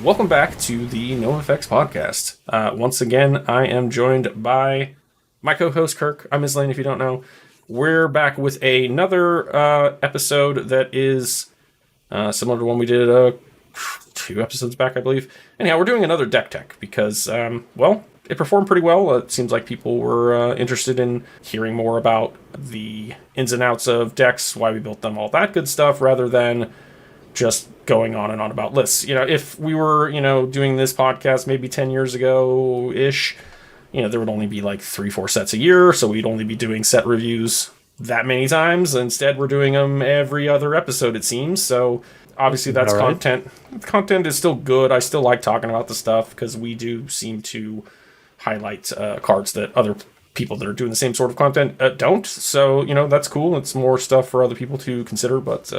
Welcome back to the No Effects podcast. Once again, I am joined by my co-host Kirk. I'm Izlain, if you don't know. We're back with another episode that is similar to one we did 2 episodes back, I believe. Anyhow, we're doing another deck tech because, it performed pretty well. It seems like people were interested in hearing more about the ins and outs of decks, why we built them, all that good stuff, rather than just going on and on about lists. You know, if we were, doing this podcast maybe 10 years ago-ish, there would only be like 3-4 sets a year, so we'd only be doing set reviews that many times. Instead, we're doing them every other episode, it seems. So obviously that's right. content. Content is still good. I still like talking about the stuff because we do seem to highlight cards that other people that are doing the same sort of content don't. So, that's cool. It's more stuff for other people to consider. But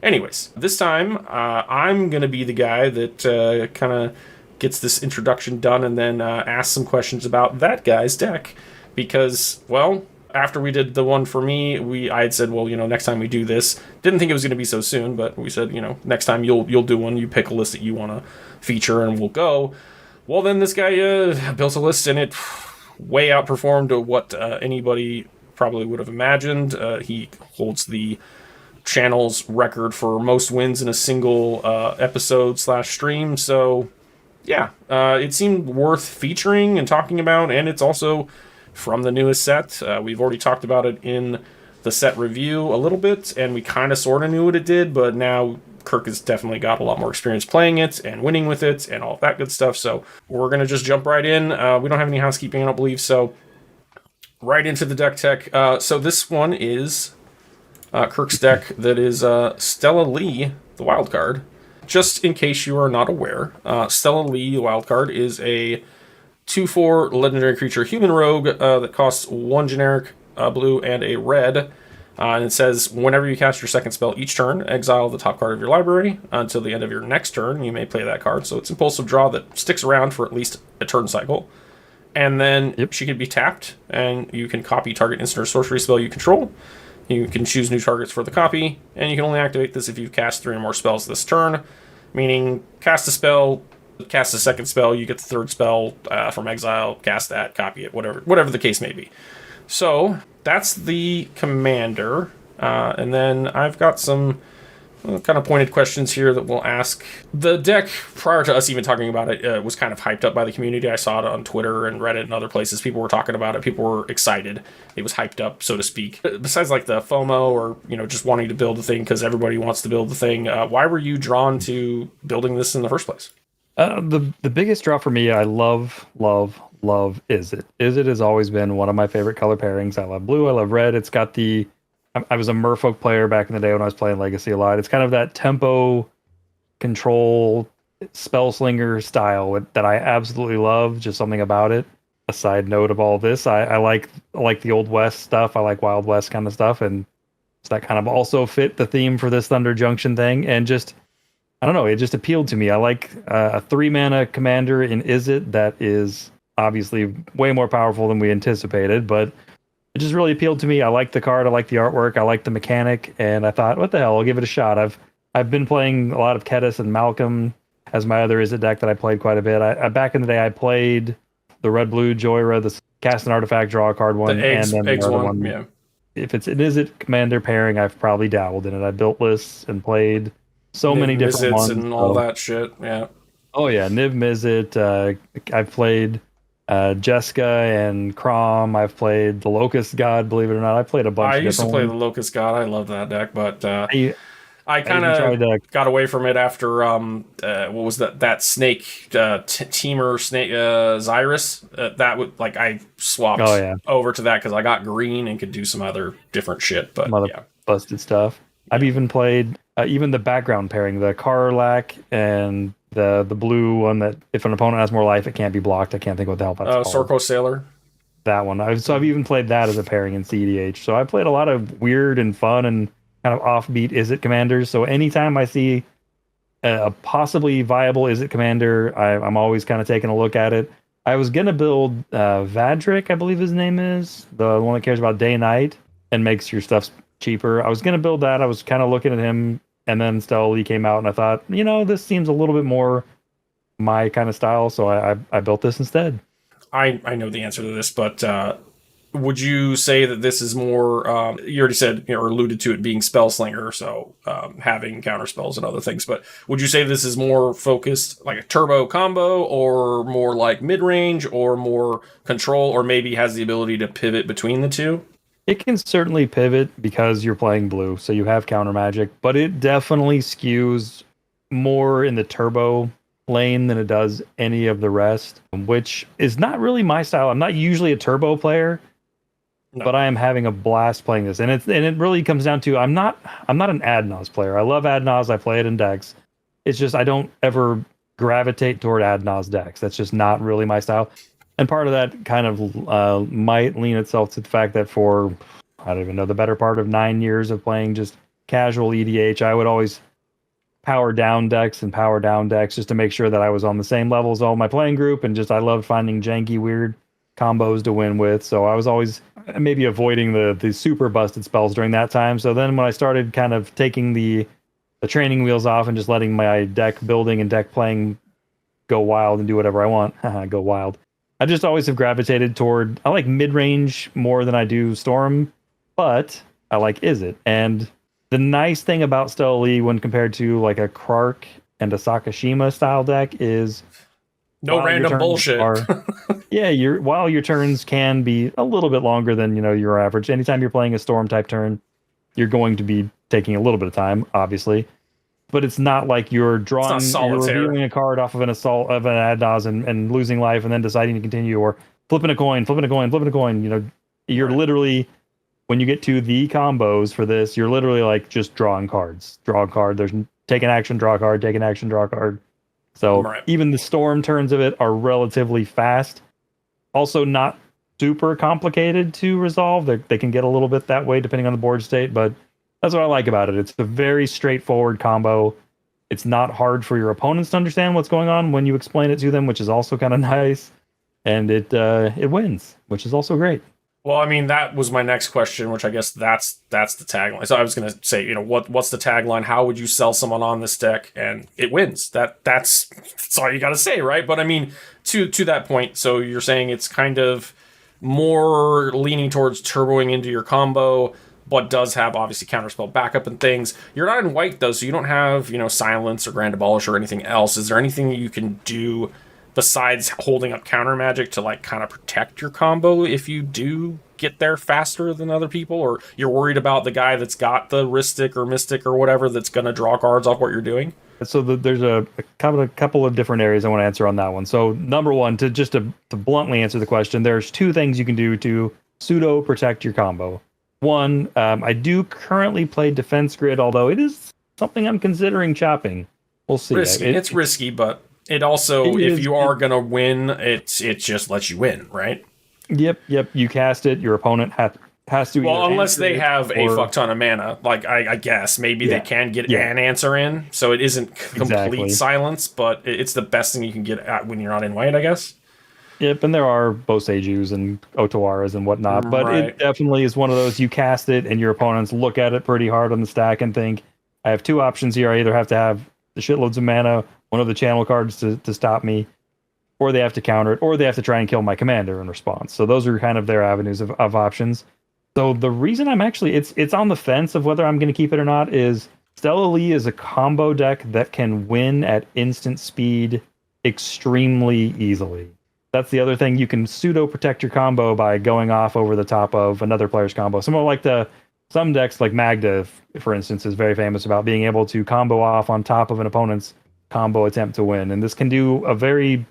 anyways, this time I'm going to be the guy that kind of gets this introduction done and then ask some questions about that guy's deck. Because, after we did the one for me, I had said, next time we do this, didn't think it was going to be so soon, but we said, next time you'll do one, you pick a list that you want to feature and we'll go. Well, then this guy built a list and it way outperformed what anybody probably would have imagined. He holds the channel's record for most wins in a single episode/stream. So, yeah, it seemed worth featuring and talking about, and it's also from the newest set. We've already talked about it in the set review a little bit, and we kind of sort of knew what it did, but now Kirk has definitely got a lot more experience playing it and winning with it and all that good stuff. So we're going to just jump right in. We don't have any housekeeping, I don't believe, so right into the deck tech. So this one is Kirk's deck that is Stella Lee, the Wildcard. Just in case you are not aware, Stella Lee, the Wildcard, is a 2/4 legendary creature human rogue that costs 1 generic blue and a red. And it says, whenever you cast your second spell each turn, exile the top card of your library. Until the end of your next turn, you may play that card. So it's impulsive draw that sticks around for at least a turn cycle. And then she can be tapped, and you can copy target instant or sorcery spell you control. You can choose new targets for the copy, and you can only activate this if you've cast 3 or more spells this turn. Meaning, cast a spell, cast a second spell, you get the third spell from exile, cast that, copy it, whatever the case may be. So that's the commander, and then I've got some kind of pointed questions here that we'll ask. The deck, prior to us even talking about it, was kind of hyped up by the community. I saw it on Twitter and Reddit and other places. People were talking about it. People were excited. It was hyped up, so to speak. Besides like the FOMO or just wanting to build the thing because everybody wants to build the thing, why were you drawn to building this in the first place? The biggest draw for me, I love Izzet. Izzet has always been one of my favorite color pairings. I love blue, I love red. It's got I was a Merfolk player back in the day when I was playing Legacy a lot. It's kind of that tempo control spell slinger style that I absolutely love. Just something about it. A side note of all this, I like the Old West stuff. I like Wild West kind of stuff, and so that kind of also fit the theme for this Thunder Junction thing. And just, I don't know, it just appealed to me. I like a 3-mana commander in Izzet that is obviously way more powerful than we anticipated, but it just really appealed to me. I like the card, I like the artwork, I like the mechanic, and I thought, what the hell, I'll give it a shot. I've been playing a lot of Kedis and Malcolm as my other Izzet deck that I played quite a bit. I back in the day I played the red-blue Joyra, the cast an artifact, draw a card one, the eggs, and then the other one. Yeah. If it's an Izzet commander pairing, I've probably dabbled in it. I built lists and played so many different ones and all that shit. Yeah. Oh yeah, Niv Mizzet. I've played Jessica and Crom. I've played the Locust God, believe it or not. I played a bunch. I used to play the Locust God. I love that deck, but I kind of got away from it after what was that snake teamer snake Xyrus that would I swapped over to that because I got green and could do some other different shit. But busted stuff. Yeah. I've even played even the background pairing, the Karlak and the blue one that if an opponent has more life, it can't be blocked. I can't think what the hell that's called. Sorko Sailor. That one. I've even played that as a pairing in CDH. So I played a lot of weird and fun and kind of offbeat Izzet commanders. So anytime I see a possibly viable Izzet commander, I'm always kind of taking a look at it. I was going to build Vadric, I believe his name is, the one that cares about day-night and makes your stuff cheaper. I was going to build that. I was kind of looking at him, and then Stella Lee came out, and I thought, this seems a little bit more my kind of style, so I built this instead. I know the answer to this, but would you say that this is more? You already said, or alluded to it being spell slinger, so having counter spells and other things. But would you say this is more focused, like a turbo combo, or more like mid range, or more control, or maybe has the ability to pivot between the two? It can certainly pivot because you're playing blue, so you have counter magic, but it definitely skews more in the turbo lane than it does any of the rest, which is not really my style. I'm not usually a turbo player, no. But I am having a blast playing this, and it really comes down to I'm not an Adnaz player. I love Adnaz. I play it in decks. It's just I don't ever gravitate toward Adnaz decks. That's just not really my style. And part of that kind of might lean itself to the fact that for, I don't even know, the better part of 9 years of playing just casual EDH, I would always power down decks just to make sure that I was on the same level as all my playing group. And just I loved finding janky, weird combos to win with. So I was always maybe avoiding the super busted spells during that time. So then when I started kind of taking the training wheels off and just letting my deck building and deck playing go wild and do whatever I want, go wild. I just always have gravitated toward, I like mid-range more than I do Storm, but I like Izzet. And the nice thing about Stella Lee when compared to like a Kirk and a Sakashima style deck is no random bullshit. While your turns can be a little bit longer than, your average. Anytime you're playing a Storm type turn, you're going to be taking a little bit of time, obviously. But it's not like you're reviewing a card off of an assault of an Adnaz and losing life and then deciding to continue, or flipping a coin. You're right. Literally, when you get to the combos for this, you're literally like just drawing cards. Draw a card. There's take an action, draw a card, take an action, draw a card. So right. Even the Storm turns of it are relatively fast. Also not super complicated to resolve. They can get a little bit that way depending on the board state, but that's what I like about it. It's a very straightforward combo. It's not hard for your opponents to understand what's going on when you explain it to them, which is also kind of nice. And it wins, which is also great. Well, I mean, that was my next question, which I guess that's the tagline. So I was going to say, what's the tagline? How would you sell someone on this deck? And it wins. That's all you got to say, right? But I mean, to that point, so you're saying it's kind of more leaning towards turboing into your combo, but does have obviously counterspell backup and things. You're not in white though, so you don't have, silence or grand abolish or anything else. Is there anything that you can do besides holding up counter magic to like kind of protect your combo if you do get there faster than other people, or you're worried about the guy that's got the Ristic or Mystic or whatever that's going to draw cards off what you're doing? So there's a couple of different areas I want to answer on that one. So number one, to bluntly answer the question, there's two things you can do to pseudo protect your combo. One, I do currently play Defense Grid, although it is something I'm considering chopping. We'll see. It's risky, but it also, if you are going to win, it just lets you win, right? Yep. You cast it, your opponent has to. Well, unless they have a fuck ton of mana, like I guess maybe they can get an answer in, so it isn't complete silence, but it's the best thing you can get at when you're not in white, I guess. Yep, and there are Boseijus and Otawaras and whatnot, but It definitely is one of those, you cast it and your opponents look at it pretty hard on the stack and think, I have two options here. I either have to have the shitloads of mana, one of the channel cards to stop me, or they have to counter it, or they have to try and kill my commander in response. So those are kind of their avenues of options. So the reason I'm actually, it's on the fence of whether I'm going to keep it or not, is Stella Lee is a combo deck that can win at instant speed extremely easily. That's the other thing. You can pseudo protect your combo by going off over the top of another player's combo. Some decks like Magda, for instance, is very famous about being able to combo off on top of an opponent's combo attempt to win. And this can do a very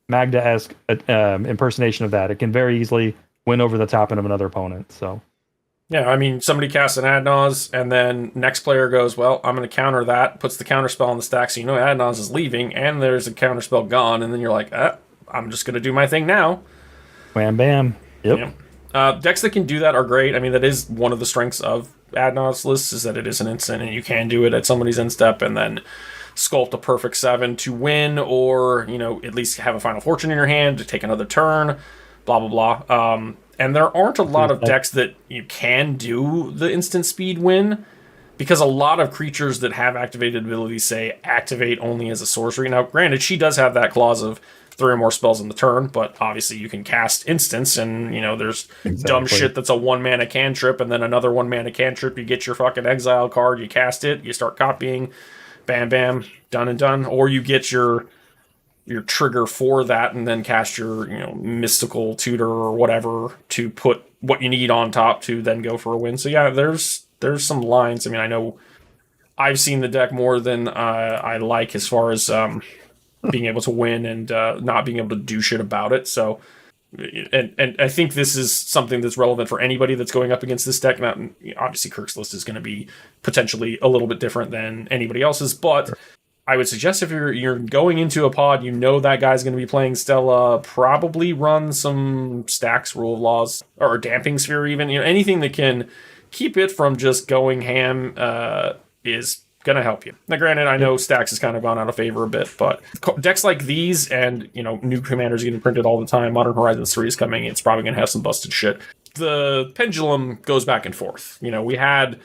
Magda-esque impersonation of that. It can very easily win over the top end of another opponent. So, yeah, I mean, somebody casts an Adnaz, and then next player goes, well, I'm going to counter that, puts the counterspell on the stack, so Adnaz is leaving, and there's a counterspell gone, and then you're like, I'm just going to do my thing now. Wham, bam. Yep. Yeah. Decks that can do that are great. I mean, that is one of the strengths of Adnaz lists, is that it is an instant, and you can do it at somebody's end step, and then sculpt a perfect 7 to win, or, at least have a Final Fortune in your hand to take another turn, blah, blah, blah. And there aren't a lot of decks that you can do the instant speed win. because a lot of creatures that have activated abilities say activate only as a sorcery. Now, granted, she does have that clause of 3 or more spells in the turn, but obviously you can cast instants, and there's dumb shit that's a 1 mana cantrip, and then another 1 mana cantrip. You get your fucking exile card, you cast it, you start copying, bam, bam, done and done, or you get your trigger for that, and then cast your mystical tutor or whatever to put what you need on top to then go for a win. So yeah, there's some lines. I mean, I know I've seen the deck more than I like as far as being able to win and not being able to do shit about it. So, and I think this is something that's relevant for anybody that's going up against this deck. Now, obviously, Kirk's list is going to be potentially a little bit different than anybody else's, but I would suggest if you're going into a pod, that guy's going to be playing Stella, probably run some stacks, rule of laws, or damping sphere even. Anything that can keep it from just going ham is going to help you. Now, granted, I know stacks has kind of gone out of favor a bit, but decks like these and, new commanders getting printed all the time, Modern Horizons 3 is coming, it's probably going to have some busted shit. The pendulum goes back and forth. We had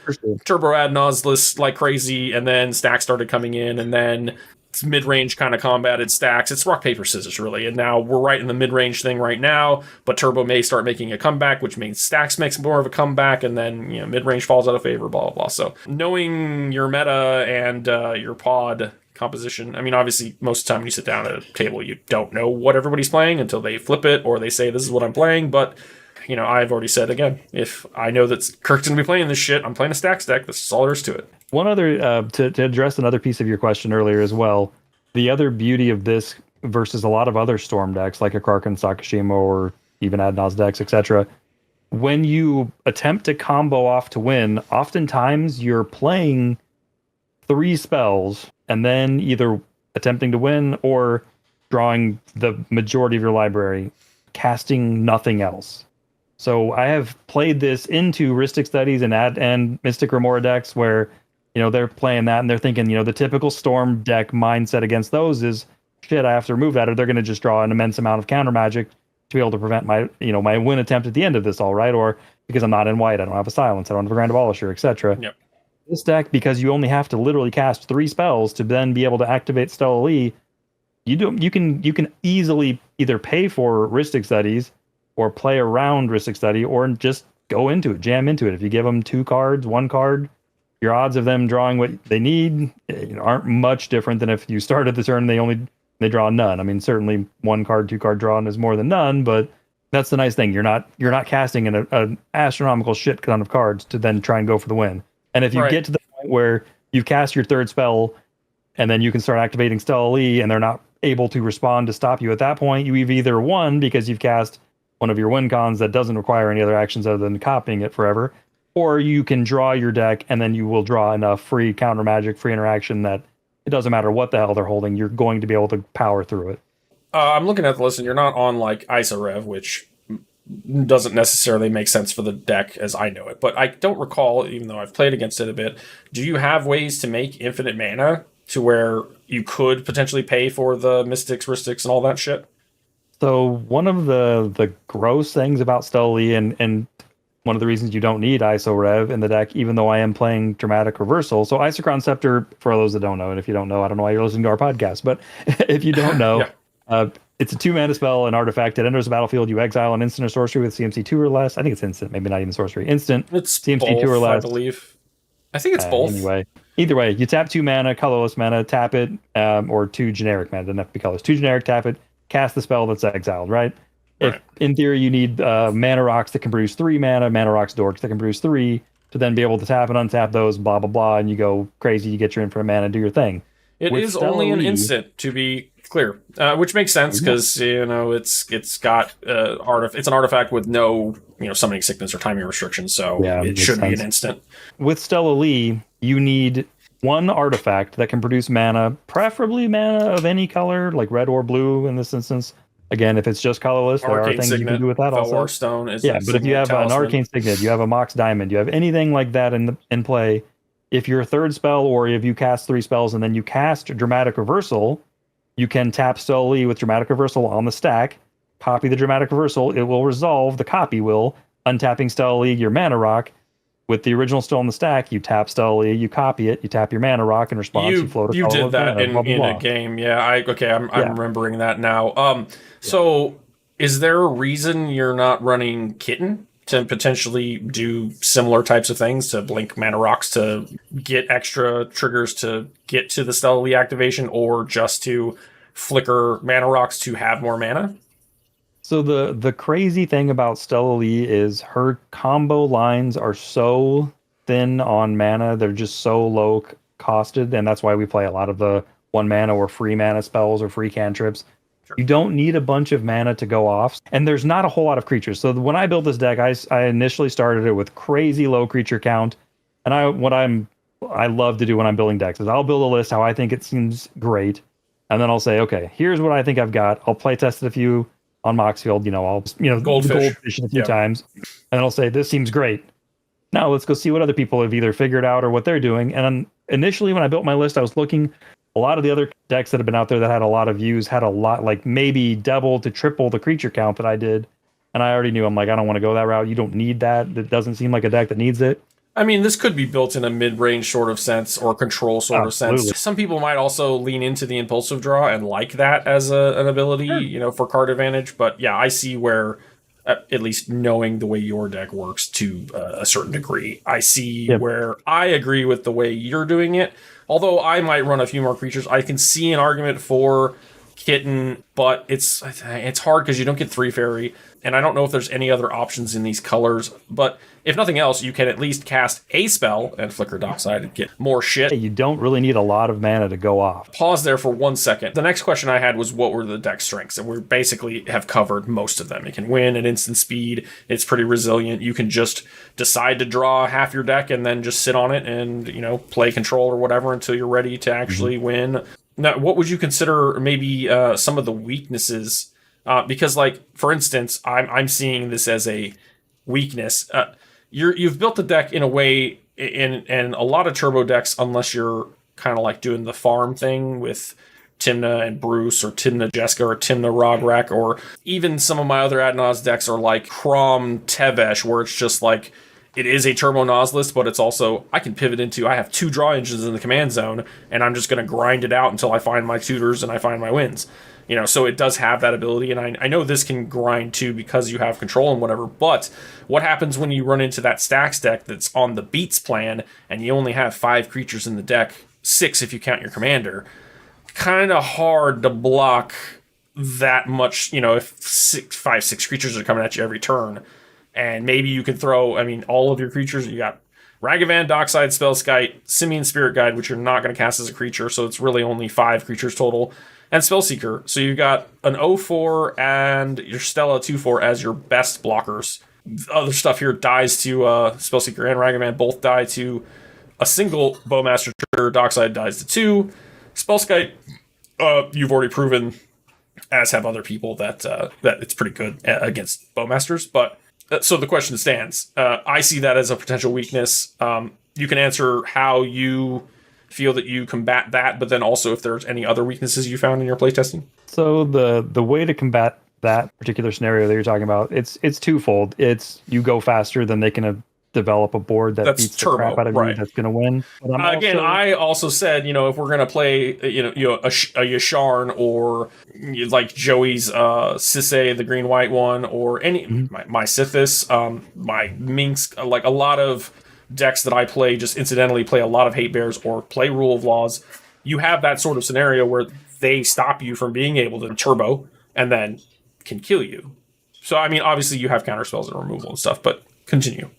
Turbo Ad Nauseous like crazy, and then stacks started coming in, and then it's mid-range kind of combated stacks. It's rock, paper, scissors, really. And now we're right in the mid-range thing right now, but Turbo may start making a comeback, which means stacks makes more of a comeback, and then, mid-range falls out of favor, blah, blah, blah. So knowing your meta and your pod composition, I mean, obviously, most of the time when you sit down at a table, you don't know what everybody's playing until they flip it, or they say, this is what I'm playing, but I've already said, again, if I know that Kirk's going to be playing this shit, I'm playing a stacks deck. This is all there is to it. One other, to address another piece of your question earlier as well, the other beauty of this versus a lot of other Storm decks, like a Karkin, Sakashima, or even Adnaz decks, etc., when you attempt to combo off to win, oftentimes you're playing 3 spells and then either attempting to win or drawing the majority of your library, casting nothing else. So I have played this into Rhystic Studies and Mystic Remora decks where, they're playing that and they're thinking, the typical Storm deck mindset against those is, shit, I have to remove that or they're going to just draw an immense amount of counter magic to be able to prevent my win attempt at the end of this, all right? Or because I'm not in white, I don't have a Silence, I don't have a Grand Abolisher, etc. Yep. This deck, because you only have to literally cast 3 spells to then be able to activate Stella Lee, you can easily either pay for Rhystic Studies or play around Rhystic Study, or just go into it, jam into it. If you give them 2 cards, 1 card, your odds of them drawing what they need aren't much different than if you started the turn and they draw none. I mean, certainly 1 card, 2 card drawn is more than none, but that's the nice thing. You're not casting an astronomical shit ton of cards to then try and go for the win. And if you get to the point where you've cast your 3rd spell, and then you can start activating Stella Lee, and they're not able to respond to stop you at that point, you've either won because you've cast one of your win cons that doesn't require any other actions other than copying it forever, or you can draw your deck and then you will draw enough free counter magic, free interaction that it doesn't matter what the hell they're holding, you're going to be able to power through it. I'm looking at the list and you're not on like Isorev, which doesn't necessarily make sense for the deck as I know it, but I don't recall, even though I've played against it a bit, do you have ways to make infinite mana to where you could potentially pay for the Mystics, Rhystics, and all that shit? So one of the gross things about Stella Lee, and one of the reasons you don't need ISO Rev in the deck, even though I am playing Dramatic Reversal. So Isochron Scepter, for those that don't know, and if you don't know, I don't know why you're listening to our podcast, but if you don't know, it's a 2-mana spell, an artifact. It enters the battlefield, you exile an instant or sorcery with CMC 2 or less. I think it's instant, maybe not even sorcery. Instant, it's CMC both, 2 or less. I believe. I think it's both. Anyway, either way, you tap 2 mana, colorless mana, tap it, or 2 generic mana, doesn't have to be colors. 2 generic, tap it, cast the spell that's exiled, right? If in theory you need mana rocks that can produce 3 mana rocks dorks that can produce 3 to then be able to tap and untap those, blah blah blah, and you go crazy, you get your infinite mana, do your thing. It is only an instant, to be clear, which makes sense because it's got it's an artifact with no summoning sickness or timing restrictions, so it should be an instant. With Stella Lee, you need 1 artifact that can produce mana, preferably mana of any color, like red or blue in this instance. Again, if it's just colorless, there are things Signet, you can do with that also. Stone is but if you have an Arcane Signet, you have a Mox Diamond, you have anything like that in play, if your 3rd spell, or if you cast 3 spells and then you cast Dramatic Reversal, you can tap Stella Lee with Dramatic Reversal on the stack, copy the Dramatic Reversal, it will resolve, the copy will, untapping Stella Lee, your mana rock, with the original still in the stack, you tap Stella Lee, you copy it, you tap your mana rock in response, you float a you color did of that mana, blah, blah, in blah. a game. Yeah, I'm remembering that now. So is there a reason you're not running Kitten to potentially do similar types of things, to blink mana rocks to get extra triggers to get to the Stella Lee activation, or just to flicker mana rocks to have more mana? So the crazy thing about Stella Lee is her combo lines are so thin on mana. They're just so low costed, and that's why we play a lot of the 1 mana or free mana spells or free cantrips. Sure. You don't need a bunch of mana to go off, and there's not a whole lot of creatures. So when I built this deck, I initially started it with crazy low creature count, and I love to do when I'm building decks is I'll build a list how I think it seems great, and then I'll say, okay, here's what I think I've got. I'll play test it a few on Moxfield, I'll goldfish it a few times, and I'll say this seems great. Now let's go see what other people have either figured out or what they're doing. And initially, when I built my list, I was looking. A lot of the other decks that have been out there that had a lot of views had a lot, like maybe double to triple the creature count that I did, and I already knew I'm like, I don't want to go that route. You don't need that. It doesn't seem like a deck that needs it. I mean, this could be built in a mid-range sort of sense or control sort of sense. Some people might also lean into the impulsive draw and like that as an ability, for card advantage. But yeah, I see where, at least knowing the way your deck works to a certain degree, I see where I agree with the way you're doing it. Although I might run a few more creatures, I can see an argument for Kitten, but it's hard because you don't get 3 fairy, and I don't know if there's any other options in these colors. But if nothing else, you can at least cast a spell and flicker Dockside and get more shit. You don't really need a lot of mana to go off. Pause there for 1 second. The next question I had was, what were the deck strengths? And we basically have covered most of them. It can win at instant speed. It's pretty resilient. You can just decide to draw half your deck and then just sit on it and, play control or whatever until you're ready to actually win. Now, what would you consider maybe some of the weaknesses? Because, like, for instance, I'm seeing this as a weakness. You've built the deck in a way, in a lot of turbo decks, unless you're kind of like doing the farm thing with Timna and Bruce, or Timna Jeska, or Timna Rograk, or even some of my other Adnaz decks are like Crom Tevesh, where it's just like, it is a turbo Nas list, but it's also, I can pivot into, I have 2 draw engines in the command zone, and I'm just going to grind it out until I find my tutors and I find my wins. So it does have that ability, and I know this can grind too because you have control and whatever, but what happens when you run into that stacks deck that's on the beats plan, and you only have 5 creatures in the deck, 6 if you count your commander? Kind of hard to block that much, if 5-6 creatures are coming at you every turn. And maybe you can throw, all of your creatures. You got Ragavan, Dockside, Spellskite, Simian Spirit Guide, which you're not going to cast as a creature, so it's really only 5 creatures total, and Spellseeker. So you've got an 0-4 and your Stella 2-4 as your best blockers. Other stuff here dies to Spellseeker and Ragavan both die to a single Bowmaster trigger. Dockside dies to 2. Spellskite, you've already proven, as have other people, that it's pretty good against Bowmasters, but... So the question stands. I see that as a potential weakness. You can answer how you feel that you combat that, but then also if there's any other weaknesses you found in your playtesting. So the way to combat that particular scenario that you're talking about, it's twofold. It's you go faster than they can develop a board that's beats turbo, the crap out of you that's going to win. I also said, if we're going to play, a Yasharn, or like Joey's Sisay, the green-white one, or any my Sithis, my Minx, like a lot of decks that I play just incidentally play a lot of Hate Bears or play Rule of Laws. You have that sort of scenario where they stop you from being able to turbo and then can kill you. So, obviously you have counter spells and removal and stuff, but continue.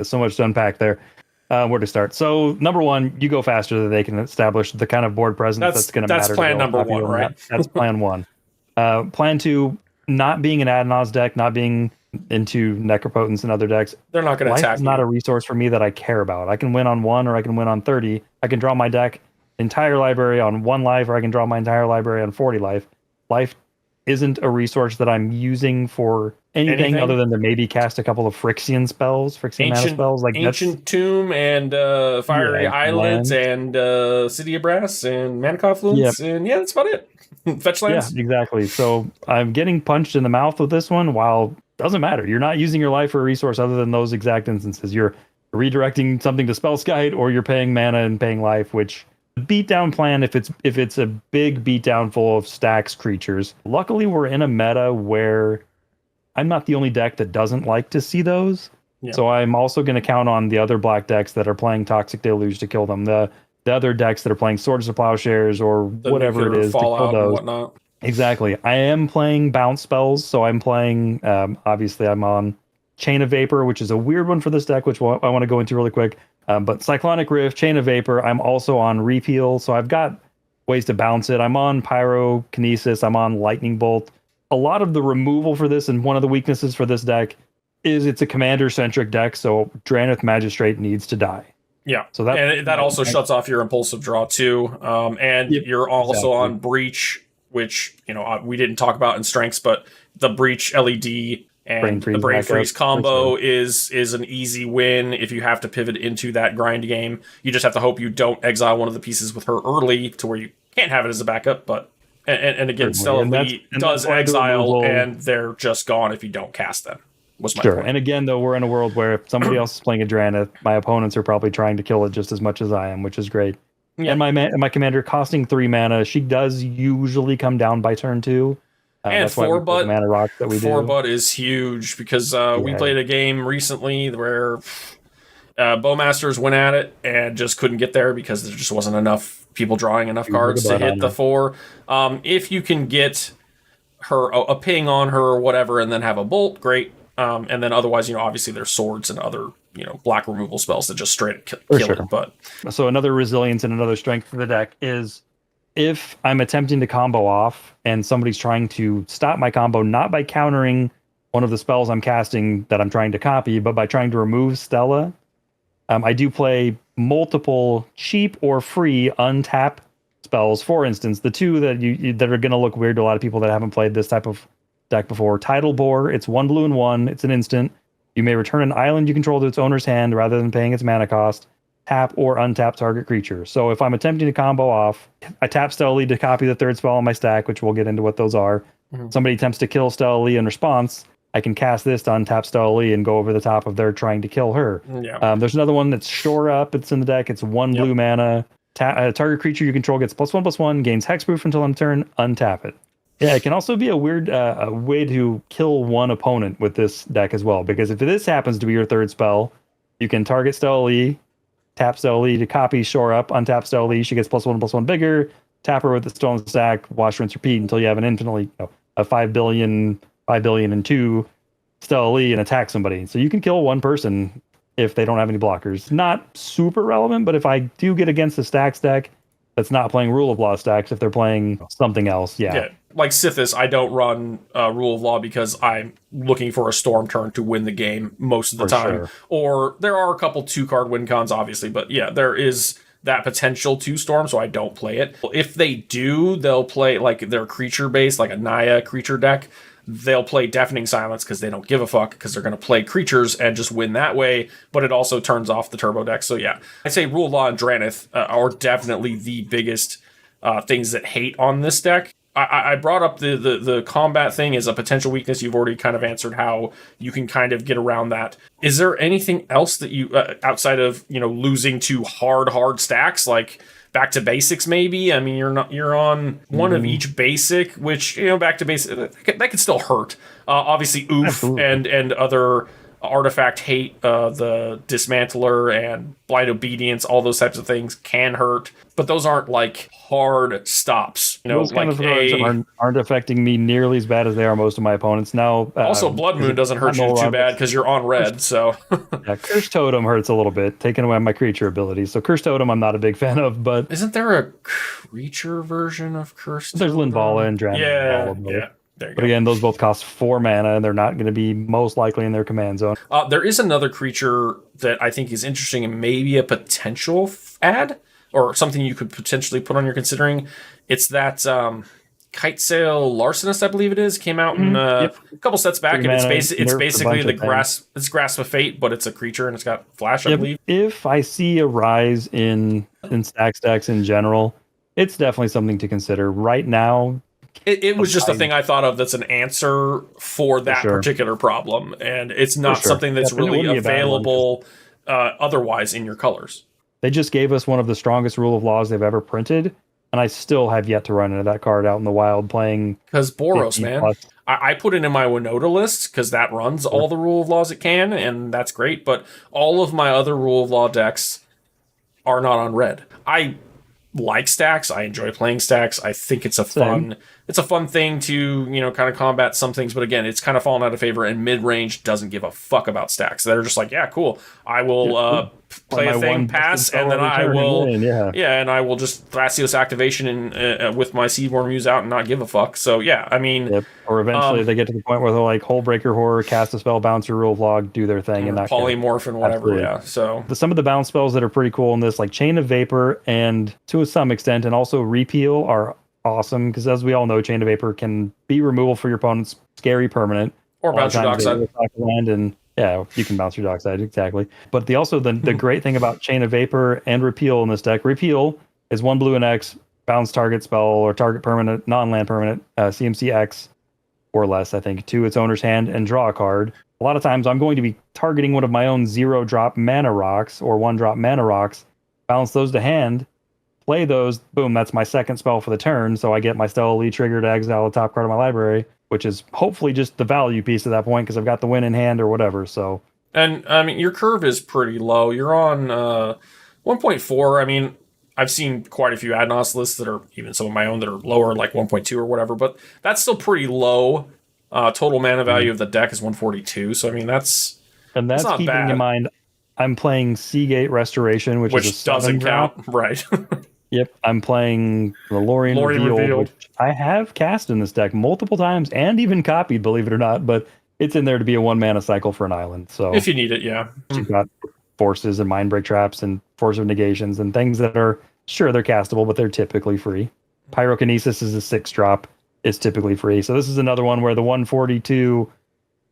So much to unpack there. Where to start? So, number one, you go faster than they can establish the kind of board presence that's going to matter. That's plan number one, right? That's plan one. Plan two, not being an Adnaz deck, not being into Necropotence and other decks. They're not going to attack. It's not a resource for me that I care about. I can win on 1 or I can win on 30. I can draw my deck entire library on 1 life, or I can draw my entire library on 40 life. Life isn't a resource that I'm using for anything other than to maybe cast a couple of Phyrexian mana spells, like Ancient Tomb and Fiery Islands and City of Brass and Mana Confluence, and that's about it. Fetch lands. Yeah, exactly. So I'm getting punched in the mouth with this one, while doesn't matter. You're not using your life for a resource other than those exact instances. You're redirecting something to Spellskite, or you're paying mana and paying life, which the beatdown plan, if it's a big beatdown full of stacks creatures. Luckily, we're in a meta where I'm not the only deck that doesn't like to see those. Yeah. So I'm also going to count on the other black decks that are playing Toxic Deluge to kill them. The other decks that are playing Swords of Plowshares or whatever it is to kill those. And whatnot. Exactly. I am playing bounce spells, so I'm playing. Obviously, I'm on Chain of Vapor, which is a weird one for this deck, which I want to go into really quick. But Cyclonic Rift, Chain of Vapor. I'm also on Repeal, so I've got ways to bounce it. I'm on Pyrokinesis. I'm on Lightning Bolt. A lot of the removal for this, and one of the weaknesses for this deck, is it's a commander-centric deck, so Drannith Magistrate needs to die. Yeah, so that also shuts off your impulsive draw too, and you're also on Breach, which we didn't talk about in strengths, but the Breach LED and the Brain Freeze combo is an easy win if you have to pivot into that grind game. You just have to hope you don't exile one of the pieces with her early to where you can't have it as a backup. But and again, Stella Lee does exile, and they're just gone if you don't cast them. Was my point. And again, though, we're in a world where if somebody else is playing a Drannith, my opponents are probably trying to kill it just as much as I am, which is great. Yeah. And my commander costing 3 mana, she does usually come down by turn 2. And 4-but mana rock that we 4-but is huge because we played a game recently where Bowmasters went at it and just couldn't get there because there just wasn't enough people drawing enough cards to hit the 4. If you can get her a ping on her or whatever and then have a bolt, great. And then otherwise, obviously there's swords and other, black removal spells that just straight kill it. But so another resilience and another strength for the deck is if I'm attempting to combo off and somebody's trying to stop my combo, not by countering one of the spells I'm casting that I'm trying to copy, but by trying to remove Stella, I do play multiple cheap or free untap spells. For instance, the two that that are going to look weird to a lot of people that haven't played this type of deck before. Tidal Bore, it's 1 blue and 1, it's an instant. You may return an island you control to its owner's hand rather than paying its mana cost. Tap or untap target creature. So if I'm attempting to combo off, I tap Stella Lee to copy the third spell on my stack, which we'll get into what those are. Mm-hmm. Somebody attempts to kill Stella Lee in response, I can cast this to untap Stella Lee and go over the top of their trying to kill her. Yeah. There's another one that's Shore Up. It's in the deck. It's 1 blue mana. Target creature you control gets +1/+1, gains hexproof until end turn, untap it. Yeah, it can also be a weird way to kill one opponent with this deck as well, because if this happens to be your third spell, you can target Stella Lee, tap Stella Lee to copy Shore Up, untap Stella Lee, she gets +1/+1 bigger, tap her with the stolen stack, wash, rinse, repeat until you have an infinitely, a 5 billion and 2 Stella Lee and attack somebody. So you can kill one person if they don't have any blockers. Not super relevant, but if I do get against a stacks deck that's not playing Rule of Law stacks, if they're playing something else, yeah. Like Sithis, I don't run Rule of Law because I'm looking for a storm turn to win the game most of the time. Sure. Or there are a couple 2-card win cons, obviously, but yeah, there is that potential to storm, so I don't play it. If they do, they'll play like their creature base, like a Naya creature deck. They'll play Deafening Silence because they don't give a fuck because they're going to play creatures and just win that way, but it also turns off the turbo deck. So yeah, I'd say Rule of Law and Drannith are definitely the biggest things that hate on this deck. I brought up the combat thing as a potential weakness. You've already kind of answered how you can kind of get around that. Is there anything else that you, outside of, losing to hard stacks, like back to basics maybe? I mean, you're on one of each basic, which, back to basic, that could still hurt. Obviously, Oof and other artifact hate, the Dismantler and Blind Obedience, all those types of things can hurt, but those aren't like hard stops. Those kind of aren't affecting me nearly as bad as they are most of my opponents. Now, also Blood Moon doesn't hurt you too bad because you're on red. So yeah, Curse Totem hurts a little bit, taking away my creature abilities. So Curse Totem, I'm not a big fan of. But isn't there a creature version of Curse Totem? There's Linvala and Dragon. Yeah. But again, those both cost 4 mana, and they're not going to be most likely in their command zone. There is another creature that I think is interesting and maybe a potential add, or something you could potentially put on your considering. It's that Kitesail Larcenist, I believe it is. Came out in a couple sets back, and it's basically the Grasp of Fate, but it's a creature and it's got flash, I believe. If I see a rise in stacks decks in general, it's definitely something to consider. Right now, it was just a thing I thought of that's an answer for that particular problem, and it's not something that's really available otherwise in your colors. They just gave us one of the strongest rule of laws they've ever printed, and I still have yet to run into that card out in the wild playing. Because Boros, 50 man. plus. I put it in my Winota list because that runs all the rule of laws it can, and that's great. But all of my other rule of law decks are not on red. I like stacks. I enjoy playing stacks. I think it's a fun thing to, kind of combat some things. But again, it's kind of fallen out of favor, and mid-range doesn't give a fuck about stacks. They're just like, yeah, cool. I will play a thing, pass, and then I will, and I will just Thracios activation and with my Seaborn Muse out and not give a fuck. So yeah, I mean, or eventually they get to the point where they're like Hullbreaker Horror, cast a spell, bounce your rule log, do their thing, and polymorph and whatever. Absolutely. Yeah. So some of the bounce spells that are pretty cool in this, like Chain of Vapor, and to some extent, and also Repeal, are awesome because, as we all know, Chain of Vapor can be removal for your opponent's scary permanent, or bounce your dockside. Land, and yeah, you can bounce your dockside, exactly. But the great thing about Chain of Vapor and Repeal in this deck, Repeal is 1 blue and X, bounce target spell or target permanent, non-land permanent, CMC X or less, I think, to its owner's hand and draw a card. A lot of times I'm going to be targeting one of my own 0-drop mana rocks or 1-drop mana rocks, bounce those to hand, play those, boom, that's my second spell for the turn, so I get my Stella Lee trigger to exile the top card of my library, which is hopefully just the value piece at that point because I've got the win in hand or whatever. So, and I mean, your curve is pretty low. You're on 1.4. I mean, I've seen quite a few Adnos lists that are, even some of my own, that are lower, like 1.2 or whatever, but that's still pretty low. Total mana value of the deck is 142. So I mean, that's not keeping bad. in mind I'm playing Seagate Restoration, which is a doesn't drop. count, right? Yep, I'm playing the Lorien Revealed, which I have cast in this deck multiple times and even copied, believe it or not, but it's in there to be a 1-mana cycle for an island. So if you need it, yeah. You've got forces and Mindbreak Traps and Force of Negations and things that are, sure, they're castable, but they're typically free. Pyrokinesis is a 6-drop. It's typically free. So this is another one where the 142,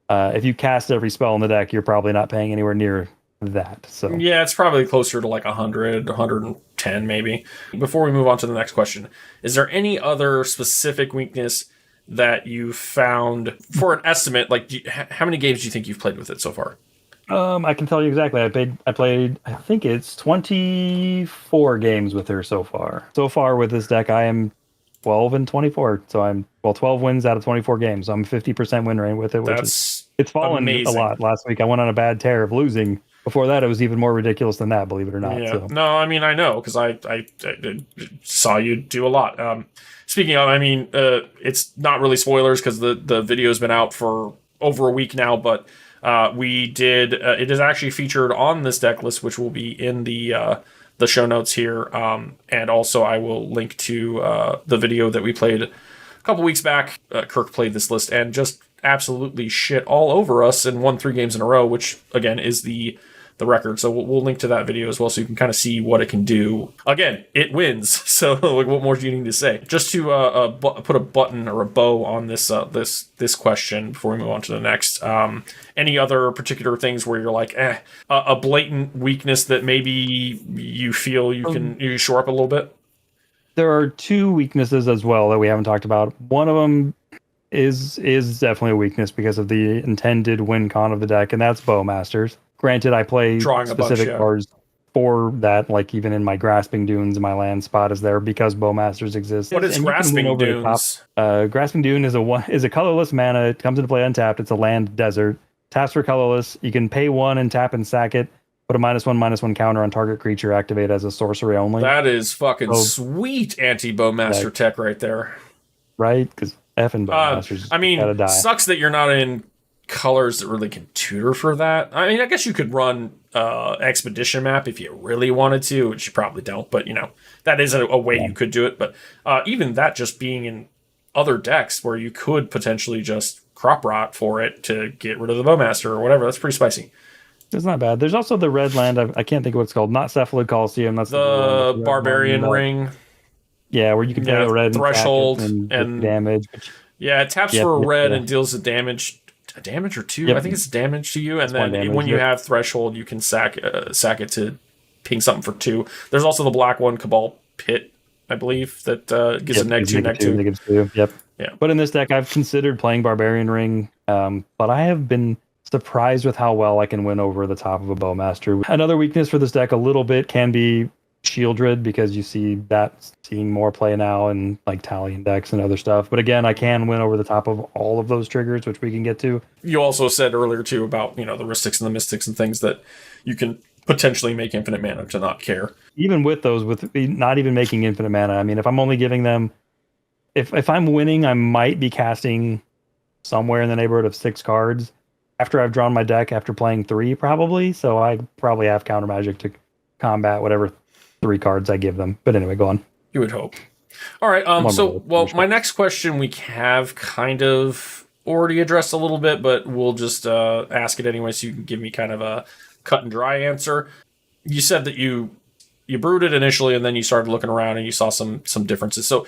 if you cast every spell in the deck, you're probably not paying anywhere near that. So yeah, it's probably closer to like 100, 110 maybe. Before we move on to the next question, is there any other specific weakness that you found for an estimate? Like, how many games do you think you've played with it so far? I can tell you exactly. I played, I think it's 24 games with her so far. So far with this deck, I am 12 and 24. So I'm 12 wins out of 24 games. So I'm 50% win rate with it, which it's fallen amazing. A lot. Last week I went on a bad tear of losing. Before that, it was even more ridiculous than that, believe it or not. Yeah. So. No, I mean, I know, because I saw you do a lot. Speaking of, I mean, it's not really spoilers because the video's been out for over a week now, but we did, it is actually featured on this deck list, which will be in the show notes here. And also I will link to the video that we played a couple weeks back. Kirk played this list and just absolutely shit all over us and won 3 games in a row, which again is the record. So we'll link to that video as well, so you can kind of see what it can do. Again, it wins. So like, what more do you need to say? Just to put a button or a bow on this this question before we move on to the next. Any other particular things where you're like, a blatant weakness that maybe you feel you shore up a little bit? There are 2 weaknesses as well that we haven't talked about. One of them is definitely a weakness because of the intended win con of the deck, and that's Bowmasters. Granted, I play specific cards for that, like even in my Grasping Dunes, my land spot is there because Bowmasters exists. What is Grasping Dunes? Grasping Dune is a colorless mana. It comes into play untapped. It's a land desert. Taps for colorless. You can pay 1 and tap and sack it. Put a -1/-1 counter on target creature. Activate as a sorcery only. That is fucking sweet anti-Bowmaster tech right there. Right? Because effing Bowmasters. I mean, sucks that you're not in colors that really can tutor for that. I mean, I guess you could run Expedition Map if you really wanted to, which you probably don't, but that is a way you could do it. But even that just being in other decks where you could potentially just crop rot for it to get rid of the Bowmaster or whatever, that's pretty spicy. It's not bad. There's also the red land. I can't think of what it's called. Not Cephalid Coliseum. That's the Barbarian Ring. Yeah, where you can pay a red threshold and damage. Yeah, it taps for a red and deals a damage or 2. I think it's damage to you, and then when you have threshold, you can sack it to ping something for 2. There's also the black one, Cabal Pit, I believe, that gives a -2. Yep. Yeah. But in this deck, I've considered playing Barbarian Ring, but I have been surprised with how well I can win over the top of a Bowmaster. Another weakness for this deck a little bit can be Shieldred, because you see that seeing more play now in like Talion decks and other stuff. But again, I can win over the top of all of those triggers, which we can get to. You also said earlier too about, the Ristics and the Mystics and things that you can potentially make infinite mana to not care. Even with those, with not even making infinite mana, I mean, if I'm only giving them, if I'm winning, I might be casting somewhere in the neighborhood of 6 cards after I've drawn my deck after playing 3, probably. So I probably have counter magic to combat whatever 3 cards I give them. But anyway, go on. You would hope. All right. My next question we have kind of already addressed a little bit, but we'll just ask it anyway, so you can give me kind of a cut and dry answer. You said that you brewed it initially, and then you started looking around and you saw some differences. So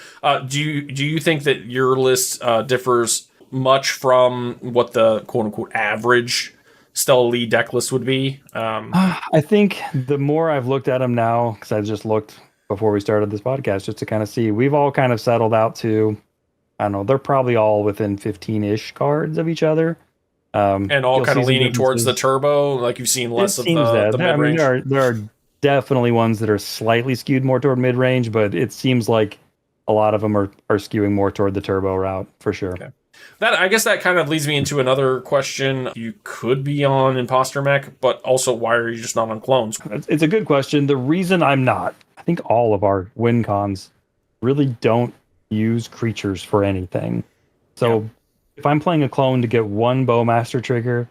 do you think that your list differs much from what the quote unquote average Stella Lee deck list would be? I think the more I've looked at them now, because I just looked before we started this podcast just to kind of see, we've all kind of settled out to, I don't know, they're probably all within 15-ish cards of each other. And all kind of leaning towards the turbo, like you've seen less of the mid-range. I mean, there are definitely ones that are slightly skewed more toward mid-range, but it seems like a lot of them are skewing more toward the turbo route, for sure. Okay. I guess that kind of leads me into another question. You could be on Imposter Mech, but also why are you just not on clones? It's a good question. The reason I'm not, I think all of our win cons really don't use creatures for anything. So if I'm playing a clone to get one Bowmaster trigger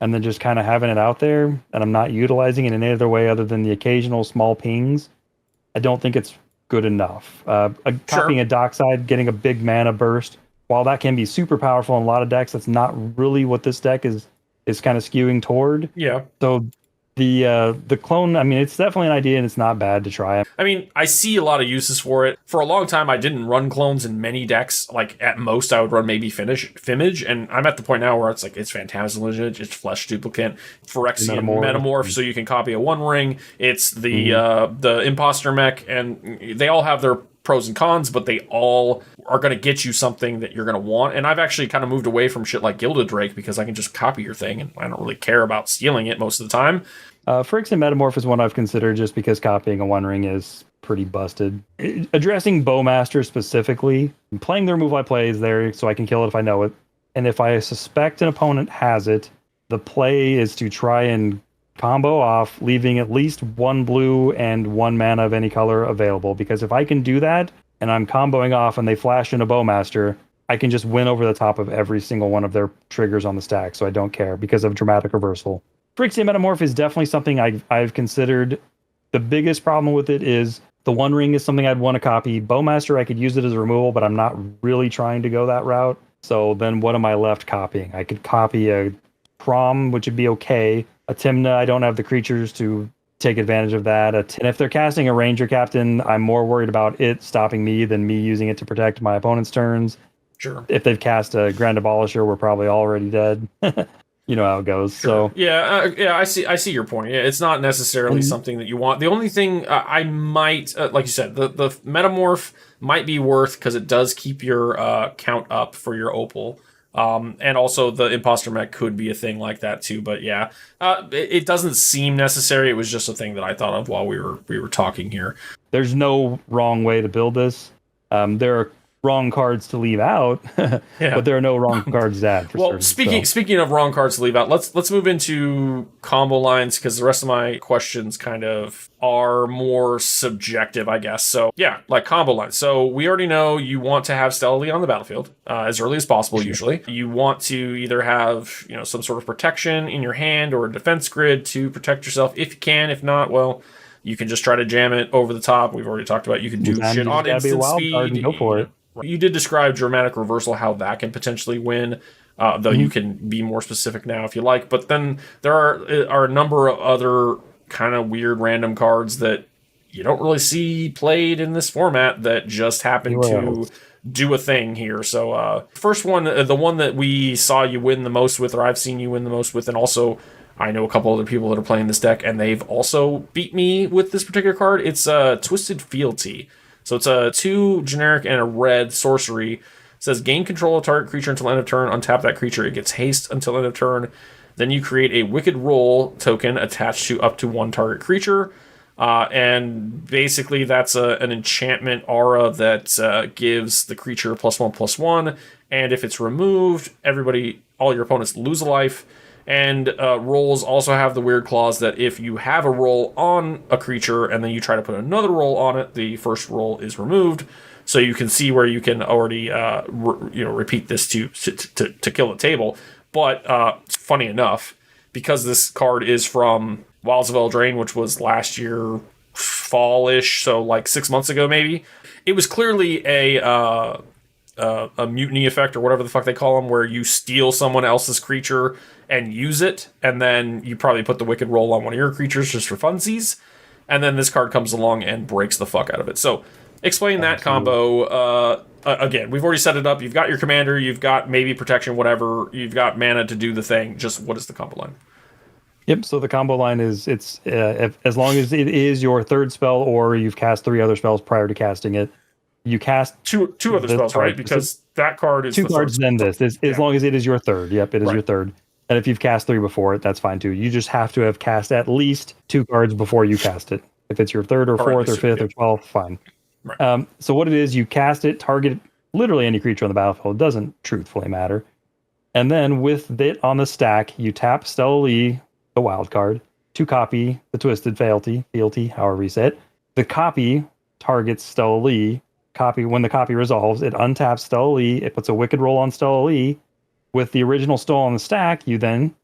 and then just kind of having it out there, and I'm not utilizing it in any other way other than the occasional small pings, I don't think it's good enough. Copying a Dockside, getting a big mana burst, while that can be super powerful in a lot of decks, that's not really what this deck is kind of skewing toward. Yeah. So the clone, I mean, it's definitely an idea, and it's not bad to try. I mean, I see a lot of uses for it. For a long time, I didn't run clones in many decks. Like, at most, I would run maybe Fimage, and I'm at the point now where it's like, it's Phantasmal Lineage, it's Flesh Duplicate, Phyrexian Metamorph, so you can copy a One Ring. It's the Imposter Mech, and they all have their pros and cons, but they all are going to get you something that you're going to want. And I've actually kind of moved away from shit like Gilded Drake, because I can just copy your thing, and I don't really care about stealing it most of the time. Phyrexian Metamorph is one I've considered, just because copying a One Ring is pretty busted. Addressing Bowmaster specifically, playing the removal I play is there so I can kill it if I know it. And if I suspect an opponent has it, the play is to try and combo off, leaving at least 1 blue and 1 mana of any color available. Because if I can do that, and I'm comboing off and they flash in a Bowmaster, I can just win over the top of every single one of their triggers on the stack, so I don't care, because of Dramatic Reversal. Phyrexian Metamorph is definitely something I've considered. The biggest problem with it is the One Ring is something I'd want to copy. Bowmaster, I could use it as a removal, but I'm not really trying to go that route. So then what am I left copying? I could copy a Prom, which would be okay. A Tymna, I don't have the creatures to take advantage of that. And if they're casting a Ranger Captain, I'm more worried about it stopping me than me using it to protect my opponent's turns. Sure. If they've cast a Grand Abolisher, we're probably already dead. You know how it goes. Sure. So I see your point. Yeah, it's not necessarily something that you want. The only thing I might, like you said, the Metamorph might be worth, because it does keep your count up for your Opal. And also the Imposter Mech could be a thing like that too. But yeah, it doesn't seem necessary. It was just a thing that I thought of while we were talking here. There's no wrong way to build this. There are wrong cards to leave out, but there are no wrong cards to add. Well, speaking of wrong cards to leave out, let's move into combo lines, because the rest of my questions kind of are more subjective, I guess. So yeah, like combo lines. So we already know you want to have Stella Lee on the battlefield as early as possible. Usually, you want to either have some sort of protection in your hand or a defense grid to protect yourself if you can. If not, well, you can just try to jam it over the top. We've already talked about you can do shit on instant speed. And go for it. You did describe Dramatic Reversal, how that can potentially win, though you can be more specific now if you like. But then there are a number of other kind of weird random cards that you don't really see played in this format that just happen to do a thing here. So first one, the one that we saw you win the most with, or I've seen you win the most with, and also I know a couple other people that are playing this deck, and they've also beat me with this particular card. It's Twisted Fealty. So it's a 2 generic and a red sorcery. It says gain control of target creature until end of turn. Untap that creature. It gets haste until end of turn. Then you create a Wicked Roll token attached to up to one target creature. And basically that's an enchantment aura that gives the creature +1/+1. And if it's removed, all your opponents lose a life. And rolls also have the weird clause that if you have a roll on a creature and then you try to put another roll on it, the first roll is removed. So you can see where you can already repeat this to kill the table. But funny enough, because this card is from Wilds of Eldraine, which was last year fall-ish, so like 6 months ago maybe, it was clearly a mutiny effect or whatever the fuck they call them, where you steal someone else's creature and use it, and then you probably put the Wicked Roll on one of your creatures just for funsies, and then this card comes along and breaks the fuck out of it. So explain that combo. Again, we've already set it up. You've got your commander, you've got maybe protection, whatever, you've got mana to do the thing. Just what is the combo line? Yep. So the combo line is as long as it is your third spell or you've cast 3 other spells prior to casting it. You cast two other spells, right? Because that card is 2 cards. Then this is as long as it is your third. Yep, it is your third. And if you've cast 3 before it, that's fine too. You just have to have cast at least 2 cards before you cast it. If it's your third or fourth or fifth or 12th, fine. Right. So what it is, you cast it, target literally any creature on the battlefield. It doesn't truthfully matter. And then with it on the stack, you tap Stella Lee, the wild card, to copy the Twisted Fealty, however you say it. The copy targets Stella Lee. When the copy resolves, it untaps Stella Lee. It puts a Wicked Roll on Stella Lee. With the original still on the stack, you then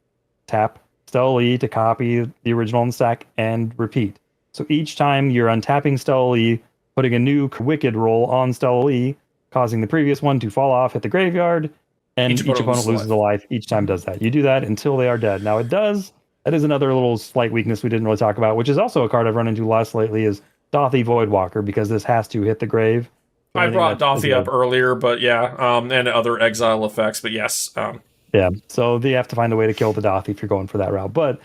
tap Stella Lee to copy the original on the stack and repeat. So each time you're untapping Stella Lee, putting a new Wicked Roll on Stella Lee, causing the previous one to fall off, hit the graveyard, and each opponent loses a life. Each time does that. You do that until they are dead. Now that is another little slight weakness we didn't really talk about, which is also a card I've run into less lately, is Dothy Voidwalker, because this has to hit the grave. I brought Dothy up earlier, but yeah, and other exile effects, but yes. Yeah, so you have to find a way to kill the Dothy if you're going for that route. But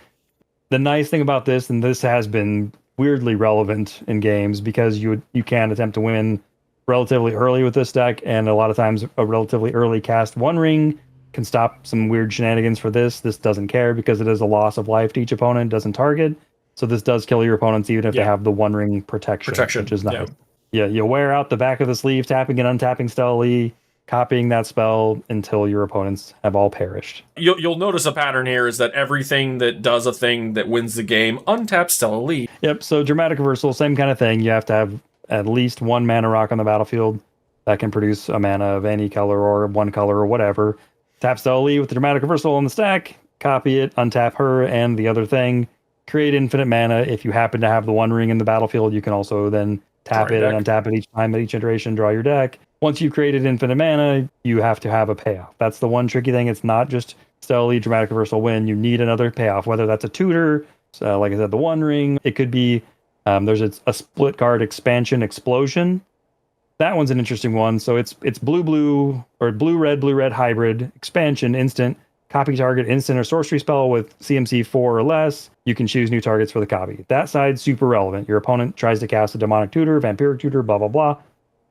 the nice thing about this, and this has been weirdly relevant in games, because you can attempt to win relatively early with this deck, and a lot of times a relatively early cast One Ring can stop some weird shenanigans for this. This doesn't care because it is a loss of life to each opponent, doesn't target. So this does kill your opponents even if they have the One Ring protection, which is nice. Yeah, you wear out the back of the sleeve, tapping and untapping Stella Lee, copying that spell until your opponents have all perished. You'll notice a pattern here is that everything that does a thing that wins the game untaps Stella Lee. Yep, so Dramatic Reversal, same kind of thing. You have to have at least 1 mana rock on the battlefield that can produce a mana of any color or 1 color or whatever. Tap Stella Lee with the Dramatic Reversal on the stack, copy it, untap her and the other thing, create infinite mana. If you happen to have the One Ring in the battlefield, you can also then tap it and untap it each time at each iteration, draw your deck. Once you've created infinite mana, you have to have a payoff. That's the one tricky thing. It's not just Stella Lee, Dramatic Reversal, win. You need another payoff, whether that's a tutor, like I said, the One Ring. It could be, there's a split card expansion, Explosion. That one's an interesting one. So it's blue or blue-red hybrid, expansion, instant, copy target, instant or sorcery spell with CMC 4 or less. You can choose new targets for the copy. That side's super relevant. Your opponent tries to cast a demonic tutor, vampiric tutor, blah, blah, blah.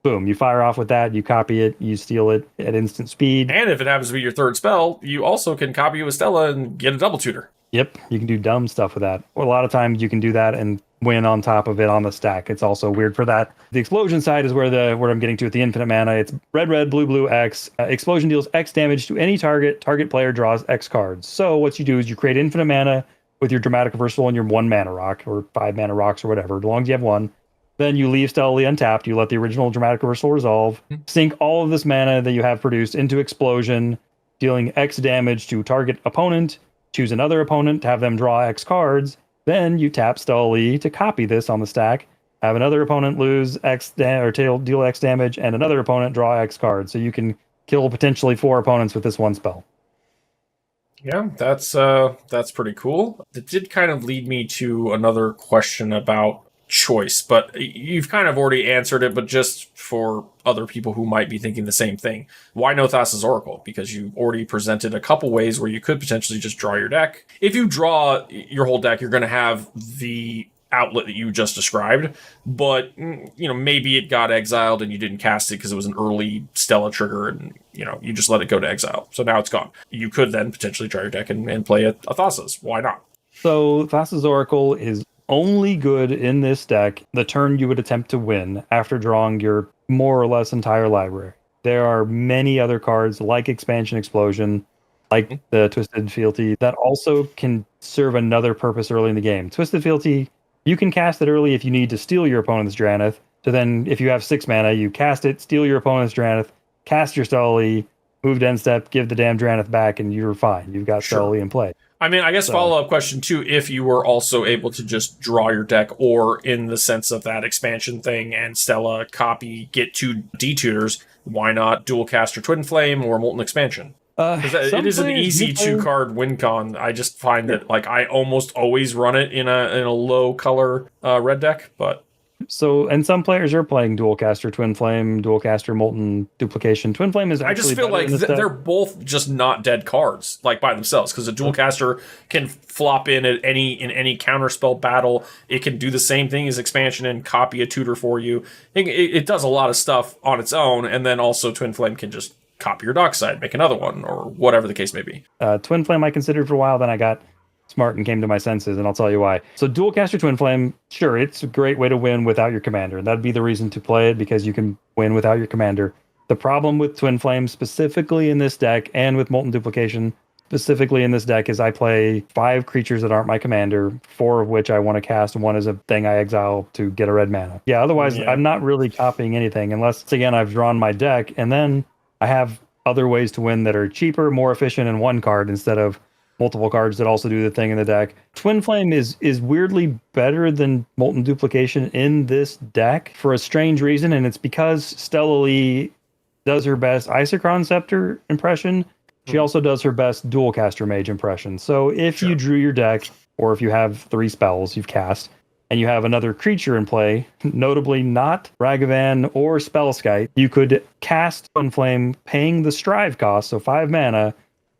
Boom, you fire off with that, you copy it, you steal it at instant speed. And if it happens to be your third spell, you also can copy it with Stella and get a double tutor. Yep, you can do dumb stuff with that. Or a lot of times you can do that and win on top of it on the stack. It's also weird for that. The explosion side is where I'm getting to with the infinite mana. It's red, blue, X. Explosion deals X damage to any target. Target player draws X cards. So what you do is you create infinite mana with your Dramatic Reversal and your 1 mana rock, or 5 mana rocks or whatever, as long as you have 1. Then you leave Stella Lee untapped. You let the original Dramatic Reversal resolve. Sink all of this mana that you have produced into Explosion, dealing X damage to target opponent. Choose another opponent to have them draw X cards. Then you tap Stella Lee to copy this on the stack. Have another opponent lose X deal X damage, and another opponent draw X cards. So you can kill potentially 4 opponents with this one spell. Yeah, that's pretty cool. It did kind of lead me to another question about choice, but you've kind of already answered it, but just for other people who might be thinking the same thing. Why no Thassa's Oracle? Because you've already presented a couple ways where you could potentially just draw your deck. If you draw your whole deck, you're going to have the outlet that you just described, but maybe it got exiled and you didn't cast it because it was an early Stella trigger, and you just let it go to exile. So now it's gone. You could then potentially try your deck and play a Thassa's. Why not? So Thassa's Oracle is only good in this deck the turn you would attempt to win after drawing your more or less entire library. There are many other cards like Expansion Explosion, like the Twisted Fealty, that also can serve another purpose early in the game. Twisted Fealty, you can cast it early if you need to steal your opponent's Drannith. So then if you have 6 mana, you cast it, steal your opponent's Drannith, cast your Stella Lee, move to end step, give the damn Drannith back, and you're fine. You've got Stella Lee in play. I mean, I guess follow-up question, too, if you were also able to just draw your deck, or in the sense of that expansion thing and Stella copy, get 2 D-tutors, why not dual cast or Twin Flame or Molten Expansion? It is an easy 2-card win con. I just find that I almost always run it in a low color red deck, but and some players are playing dual caster Twin Flame, dual caster Molten Duplication. Twin Flame is actually, I just feel like they're both just not dead cards by themselves, because a dual caster can flop in at any counterspell battle. It can do the same thing as expansion and copy a tutor for you. It does a lot of stuff on its own, and then also Twin Flame can just copy your dockside, make another one, or whatever the case may be. Twin Flame I considered for a while, then I got smart and came to my senses, and I'll tell you why. So dual caster Twin Flame, sure, it's a great way to win without your commander, and that'd be the reason to play it, because you can win without your commander. The problem with Twin Flame, specifically in this deck, and with Molten Duplication, specifically in this deck, is I play 5 creatures that aren't my commander, 4 of which I want to cast, and 1 is a thing I exile to get a red mana. Otherwise, I'm not really copying anything, unless, again, I've drawn my deck, and then I have other ways to win that are cheaper, more efficient in 1 card instead of multiple cards that also do the thing in the deck. Twin Flame is weirdly better than Molten Duplication in this deck for a strange reason, and it's because Stella Lee does her best Isochron Scepter impression. She also does her best Dual Caster Mage impression. So if you drew your deck, or if you have 3 spells you've cast, and you have another creature in play, notably not Ragavan or Spellskite, you could cast Twin Flame, paying the Strive cost, so 5 mana,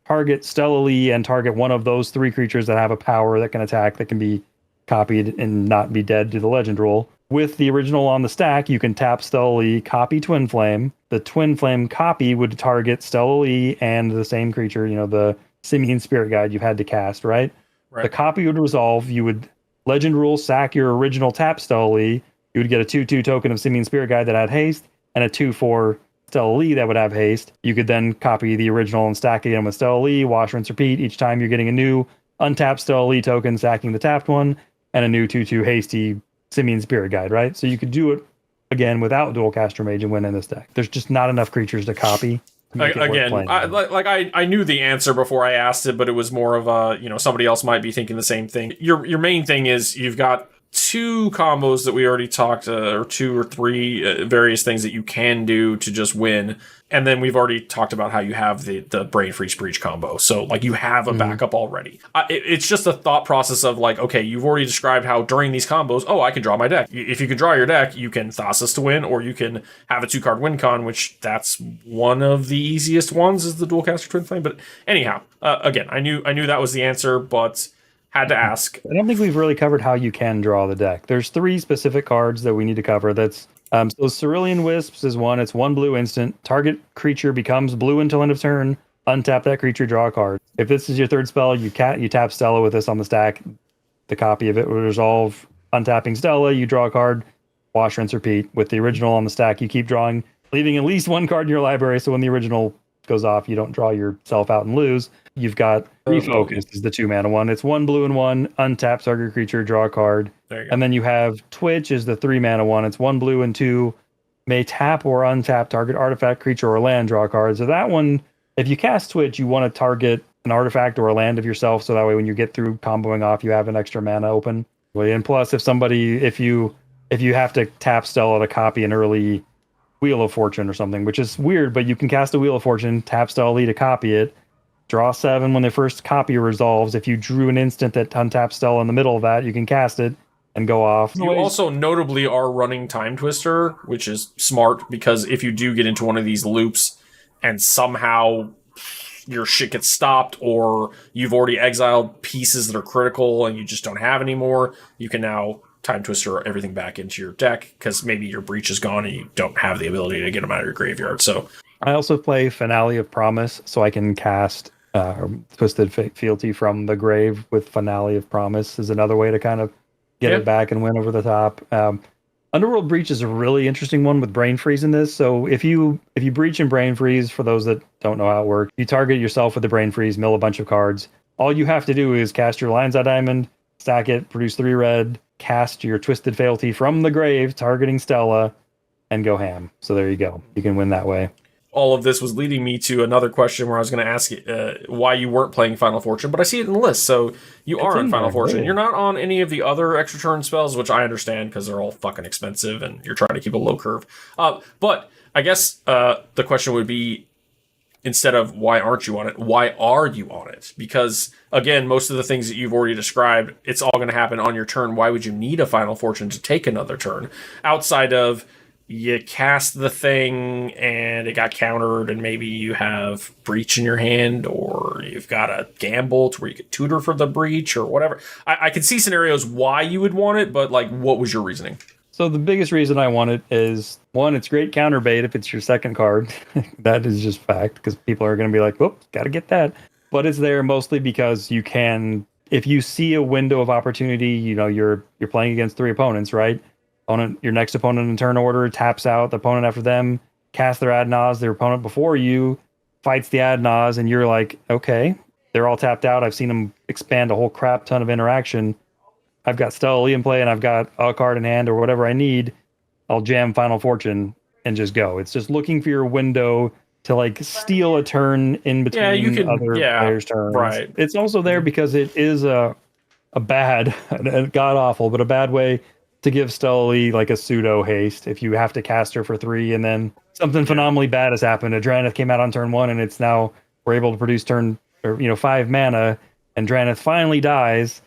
target Stella Lee, and target one of those 3 creatures that have a power that can attack, that can be copied and not be dead to the legend rule. With the original on the stack, you can tap Stella Lee, copy Twin Flame. The Twin Flame copy would target Stella Lee and the same creature, the Simian Spirit Guide you had to cast, right? The copy would resolve. You would legend rule, sack your original tap Stella Lee. You would get a 2/2 token of Simian Spirit Guide that had haste, and a 2/4 Stella Lee that would have haste. You could then copy the original and stack it again with Stella Lee, wash, rinse, repeat. Each time you're getting a new untapped Stella Lee token, sacking the tapped one, and a new 2/2 hasty Simian Spirit Guide, right? So you could do it again without Dual Caster Mage and win in this deck. There's just not enough creatures to copy. Again, I knew the answer before I asked it, but it was more of a, somebody else might be thinking the same thing. Your main thing is you've got 2 combos that we already talked, or 2 or 3 various things that you can do to just win. And then we've already talked about how you have the Brain Freeze Breach combo. So, you have a backup already. It's just a thought process of, okay, you've already described how during these combos, I can draw my deck. If you can draw your deck, you can Thassa's to win, or you can have a 2-card win con, which that's one of the easiest ones, is the Dual Caster Twin Flame. But anyhow, again, I knew that was the answer, but had to ask. I don't think we've really covered how you can draw the deck. There's 3 specific cards that we need to cover. That's so Cerulean Wisps is 1. It's 1 blue instant. Target creature becomes blue until end of turn. Untap that creature, draw a card. If this is your 3rd spell, you tap Stella with this on the stack. The copy of it will resolve. Untapping Stella, you draw a card. Wash, rinse, repeat. With the original on the stack, you keep drawing, leaving at least 1 card in your library, so when the original goes off, you don't draw yourself out and lose. You've got Refocus is the 2 mana one. It's 1 blue and 1, untap target creature, draw a card. There you go. And then you have Twitch is the 3 mana one. It's 1 blue and 2, may tap or untap target artifact, creature, or land, draw a card. So that one, if you cast Twitch, you want to target an artifact or a land of yourself, so that way when you get through comboing off, you have an extra mana open. And plus, if you have to tap Stella to copy an early Wheel of Fortune or something, which is weird, but you can cast a Wheel of Fortune, tap Stella Lee to copy it, draw 7 when the first copy resolves. If you drew an instant that untaps Stella in the middle of that, you can cast it and go off. You also notably are running Time Twister, which is smart, because if you do get into one of these loops and somehow your shit gets stopped, or you've already exiled pieces that are critical and you just don't have anymore, you can now Time Twister everything back into your deck because maybe your Breach is gone and you don't have the ability to get them out of your graveyard. So I also play Finale of Promise, so I can cast Twisted Fealty from the grave with Finale of Promise is another way to kind of get it back and win over the top. Underworld Breach is a really interesting one with Brain Freeze in this. So if you breach and Brain Freeze, for those that don't know how it works, you target yourself with the Brain Freeze, mill a bunch of cards. All you have to do is cast your Lion's Eye Diamond, stack it, produce 3 red, cast your Twisted Fealty from the grave, targeting Stella, and go ham. So there you go. You can win that way. All of this was leading me to another question where I was going to ask why you weren't playing Final Fortune, but I see it in the list. So you are in Final Fortune. Really? You're not on any of the other extra turn spells, which I understand because they're all fucking expensive and you're trying to keep a low curve. But I guess the question would be, instead of why aren't you on it, why are you on it? Because, again, most of the things that you've already described, it's all going to happen on your turn. Why would you need a Final Fortune to take another turn? Outside of you cast the thing and it got countered and maybe you have Breach in your hand or you've got a gamble to where you could tutor for the Breach or whatever. I can see scenarios why you would want it, but like, what was your reasoning? So the biggest reason I want it is, one, it's great counter bait if it's your second card. That is just fact, because people are going to be like, whoop, got to get that. But it's there mostly because you can, if you see a window of opportunity, you know, you're playing against 3 opponents, right? Your next opponent in turn order taps out the opponent after them, casts their Ad-Naz, their opponent before you fights the Ad-Naz, and you're like, okay, they're all tapped out. I've seen them expand a whole crap ton of interaction. I've got Stella Lee in play and I've got a card in hand or whatever I need. I'll jam Final Fortune and just go. It's just looking for your window to like steal a turn in between other players' turns. Right. It's also there because it is a bad, god awful, but a bad way to give Stella Lee like a pseudo haste if you have to cast her for 3 and then something phenomenally bad has happened. A Draneth came out on turn 1 and it's now we're able to produce 5 mana and Draneth finally dies.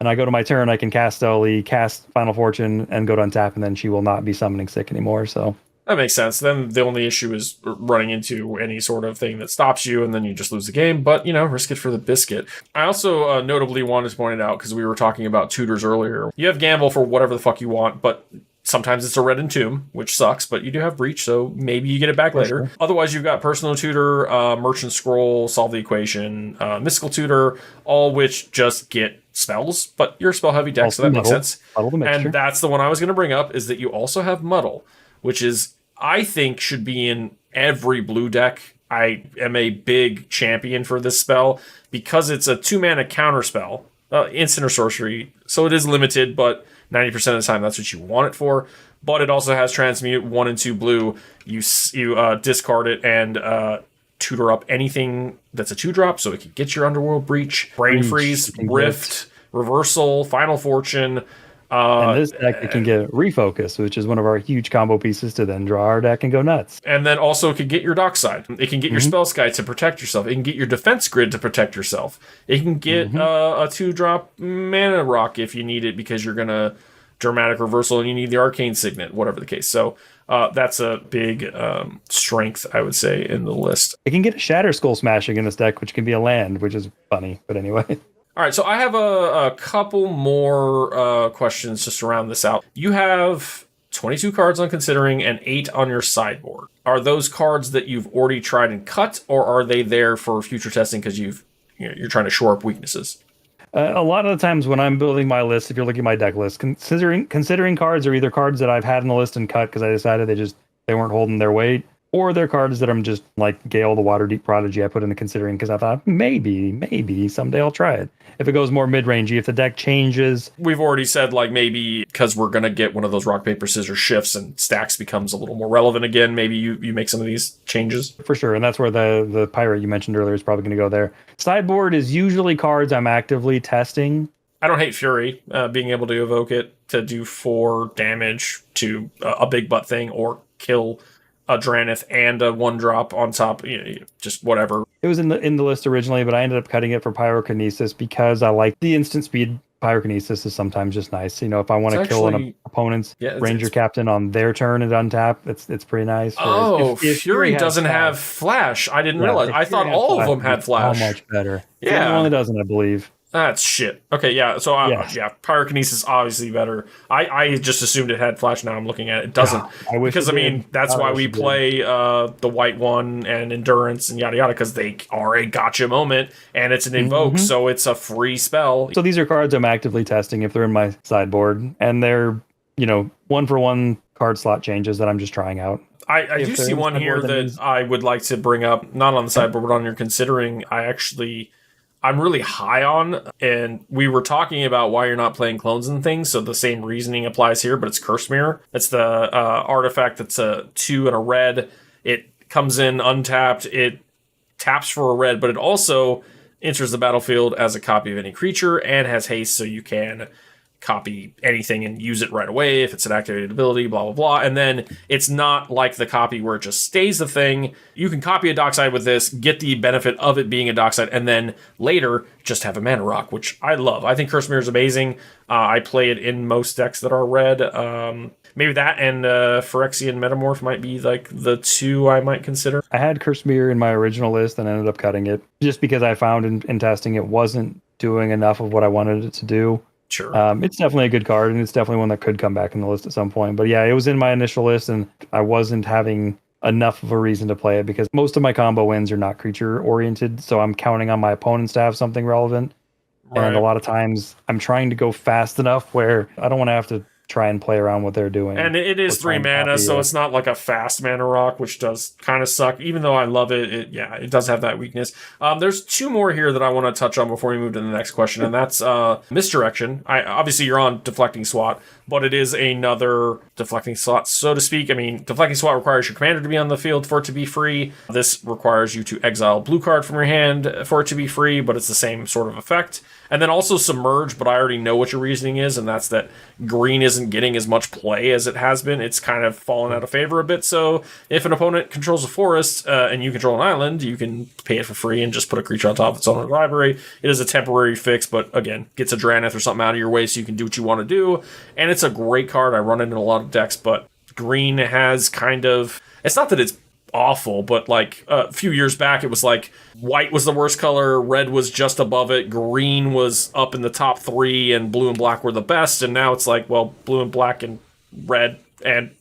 And I go to my turn, I can cast Stella Lee, cast Final Fortune, and go to untap, and then she will not be summoning sick anymore. So that makes sense. Then the only issue is running into any sort of thing that stops you, and then you just lose the game. But, risk it for the biscuit. I also notably wanted to point it out, because we were talking about tutors earlier. You have gamble for whatever the fuck you want, but sometimes it's a red entomb, which sucks, but you do have breach, so maybe you get it back later. Sure. Otherwise, you've got personal tutor, merchant scroll, solve the equation, mystical tutor, all which just get spells, but you're a spell heavy deck, so that makes sense. And that's the one I was going to bring up, is that you also have muddle, which is, I think, should be in every blue deck. I am a big champion for this spell because it's a 2-mana counter spell, instant or sorcery, so it is limited, but 90% of the time that's what you want it for. But it also has transmute 1 and 2 blue. You discard it and tutor up anything that's a 2-drop, so it can get your Underworld Breach, Brain Freeze, Rift, Reversal, Final Fortune. And this deck, it can get Refocus, which is one of our huge combo pieces to then draw our deck and go nuts. And then also it can get your Dockside. It can get your Spell Sky to protect yourself. It can get your Defense Grid to protect yourself. It can get a 2-drop Mana Rock if you need it because you're going to Dramatic Reversal and you need the Arcane Signet, whatever the case. So that's a big strength, I would say, in the list. It can get a Shatter Skull Smashing in this deck, which can be a land, which is funny. But anyway. All right, so I have a couple more questions just to round this out. You have 22 cards on Considering and 8 on your sideboard. Are those cards that you've already tried and cut, or are they there for future testing because you're trying to shore up weaknesses? A lot of the times when I'm building my list, if you're looking at my deck list, considering cards are either cards that I've had in the list and cut because I decided they weren't holding their weight, or they're cards that I'm just like Gale the Waterdeep Prodigy I put into Considering because I thought maybe someday I'll try it. If it goes more mid-rangey, if the deck changes. We've already said like maybe because we're going to get one of those rock, paper, scissors shifts and stacks becomes a little more relevant again. Maybe you make some of these changes. For sure, and that's where the pirate you mentioned earlier is probably going to go there. Sideboard is usually cards I'm actively testing. I don't hate Fury, being able to evoke it to do 4 damage to a big butt thing or kill a Draneth and a 1-drop on top, just whatever. It was in the list originally, but I ended up cutting it for Pyrokinesis because I like the instant speed. Pyrokinesis is sometimes just nice. If I want to kill an opponent's Ranger Captain on their turn and untap, it's pretty nice. If Fury doesn't have Flash. I didn't realize. I thought all of them had Flash. How much better. Yeah. The only one that doesn't, I believe. That's shit. Okay, yeah. So, Yes. yeah, pyrokinesis obviously better. I just assumed it had flash. Now I'm looking at it. It doesn't. I wish Because, it I mean, did. that's I why wish we it did. play the white one and endurance and yada yada, because they are a gotcha moment and it's an invoke, so it's a free spell. So these are cards I'm actively testing if they're in my sideboard, and they're, one for one card slot changes that I'm just trying out. I If do they're see in the one here sideboard, that that means- I would like to bring up, not on the sideboard, but on your considering. I'm really high on, and we were talking about why you're not playing clones and things, so the same reasoning applies here, but it's Curse Mirror. It's the artifact that's a 2 and a red. It comes in untapped, it taps for a red, but it also enters the battlefield as a copy of any creature and has haste, so you can copy anything and use it right away if it's an activated ability, blah, blah, blah. And then it's not like the copy where it just stays the thing. You can copy a dockside with this, get the benefit of it being a dockside, and then later just have a mana rock, which I love. I think Curse Mirror is amazing. I play it in most decks that are red. Maybe that and Phyrexian Metamorph might be like the two I might consider. I had Curse Mirror in my original list and ended up cutting it just because I found in testing it wasn't doing enough of what I wanted it to do. Sure. It's definitely a good card, and it's definitely one that could come back in the list at some point. But yeah, it was in my initial list, and I wasn't having enough of a reason to play it because most of my combo wins are not creature oriented, so I'm counting on my opponents to have something relevant. Right. And a lot of times I'm trying to go fast enough where I don't want to have to try and play around what they're doing. And it is 3 mana, so it's not like a fast mana rock, which does kind of suck. Even though I love it, it does have that weakness. There's 2 more here that I want to touch on before we move to the next question, and that's Misdirection. Obviously, you're on Deflecting Swat, but it is another Deflecting Swat, so to speak. I mean, Deflecting Swat requires your commander to be on the field for it to be free. This requires you to exile a blue card from your hand for it to be free, but it's the same sort of effect. And then also Submerge, but I already know what your reasoning is, and that's that green isn't getting as much play as it has been. It's kind of fallen out of favor a bit. So if an opponent controls a forest and you control an island, you can pay it for free and just put a creature on top of its own library. It is a temporary fix, but again, gets a Drannith or something out of your way so you can do what you want to do. And it's a great card. I run it in a lot of decks, but green has kind of... It's not that it's awful, but like a few years back it was like white was the worst color, red was just above it, green was up in the top 3, and blue and black were the best. And now it's like, well, blue and black and red and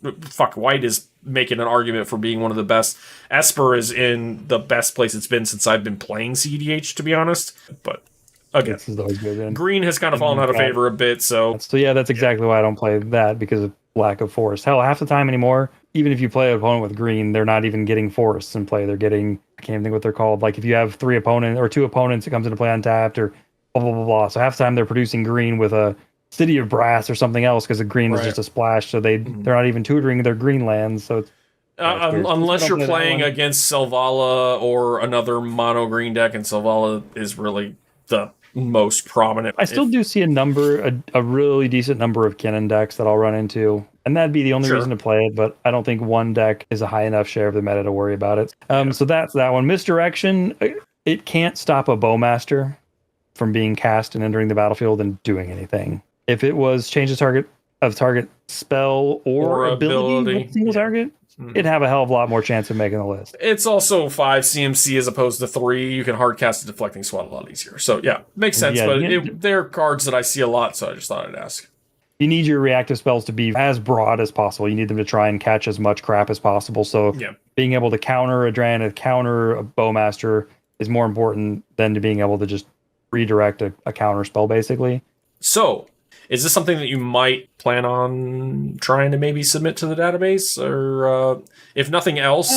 white is making an argument for being one of the best. Esper is in the best place it's been since I've been playing CDH, to be honest. But again, green has kind of fallen out of favor a bit. So yeah, that's exactly why I don't play that, because of lack of forest. Hell, half the time anymore, even if you play an opponent with green, they're not even getting forests in play. They're getting, I can't even think what they're called. Like if you have 3 opponents or 2 opponents, it comes into play untapped or blah, blah, blah, blah. So half the time they're producing green with a City of Brass or something else, because the green is just a splash. So they're not even tutoring their green lands. So it's unless you're playing against Selvala or another mono green deck, and Selvala is really the most prominent. I still do see a really decent number of Kinnan decks that I'll run into, and that'd be the only reason to play it, but I don't think one deck is a high enough share of the meta to worry about it. So that's that one. Misdirection, it can't stop a Bowmaster from being cast and entering the battlefield and doing anything. If it was change the target spell or ability with single target, it'd have a hell of a lot more chance of making the list. It's also 5 CMC as opposed to 3. You can hard cast a Deflecting Swat a lot easier. So yeah, makes sense. Yeah, but they're cards that I see a lot, so I just thought I'd ask. You need your reactive spells to be as broad as possible. You need them to try and catch as much crap as possible. So being able to counter a Drannith, counter a Bowmaster is more important than to being able to just redirect a counter spell, basically. So, is this something that you might plan on trying to maybe submit to the database? Or if nothing else,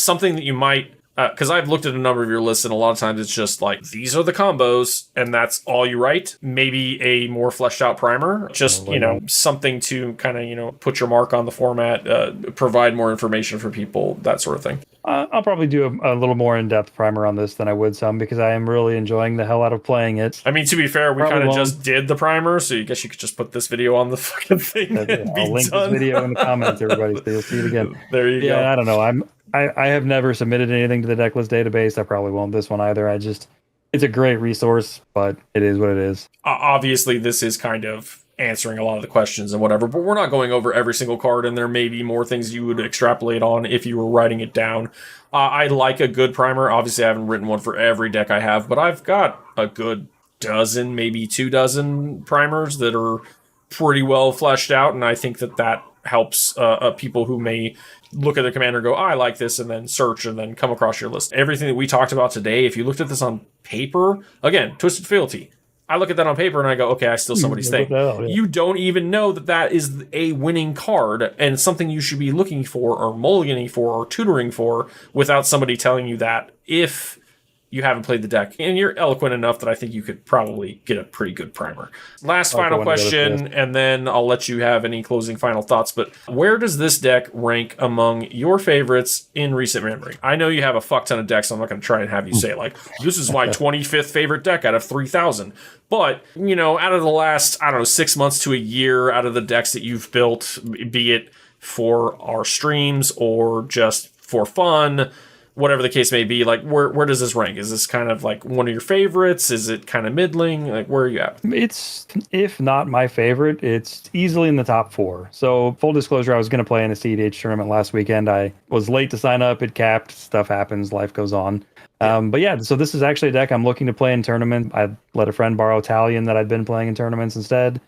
something that you might... Because I've looked at a number of your lists, and a lot of times it's just like, these are the combos, and that's all you write. Maybe a more fleshed out primer. Just, something to kind of, put your mark on the format, provide more information for people, that sort of thing. I'll probably do a little more in-depth primer on this than I would some, because I am really enjoying the hell out of playing it. I mean, to be fair, we kind of just did the primer, so I guess you could just put this video on the fucking thing. I'll link this video in the comments, everybody, so you'll see it again. There you go. Yeah, I don't know. I have never submitted anything to the decklist database. I probably won't this one either. It's a great resource, but it is what it is. Obviously, this is kind of answering a lot of the questions and whatever, but we're not going over every single card, and there may be more things you would extrapolate on if you were writing it down. I like a good primer. Obviously, I haven't written one for every deck I have, but I've got a good dozen, maybe 2 dozen primers that are pretty well fleshed out, and I think that helps people who may look at their commander and go, I like this, and then search and then come across your list. Everything that we talked about today, if you looked at this on paper, again, Twisted Fealty, I look at that on paper and I go, okay, I steal somebody's thing. You don't even know that is a winning card and something you should be looking for or mulliganing for or tutoring for without somebody telling you that if you haven't played the deck. And you're eloquent enough that I think you could probably get a pretty good primer. Last final question, and then I'll let you have any closing final thoughts. But where does this deck rank among your favorites in recent memory? I know you have a fuck ton of decks, so I'm not going to try and have you say, like, this is my 25th favorite deck out of 3,000. But, you know, out of the last, 6 months to a year, out of the decks that you've built, be it for our streams or just for fun, whatever the case may be, like, where does this rank? Is this kind of like one of your favorites? Is it kind of middling? Like, where are you at? It's, if not my favorite, it's easily in the top 4. So full disclosure, I was going to play in a CDH tournament last weekend. I was late to sign up. It capped. Stuff happens. Life goes on. But yeah, so this is actually a deck I'm looking to play in tournament. I let a friend borrow Talion that I'd been playing in tournaments instead.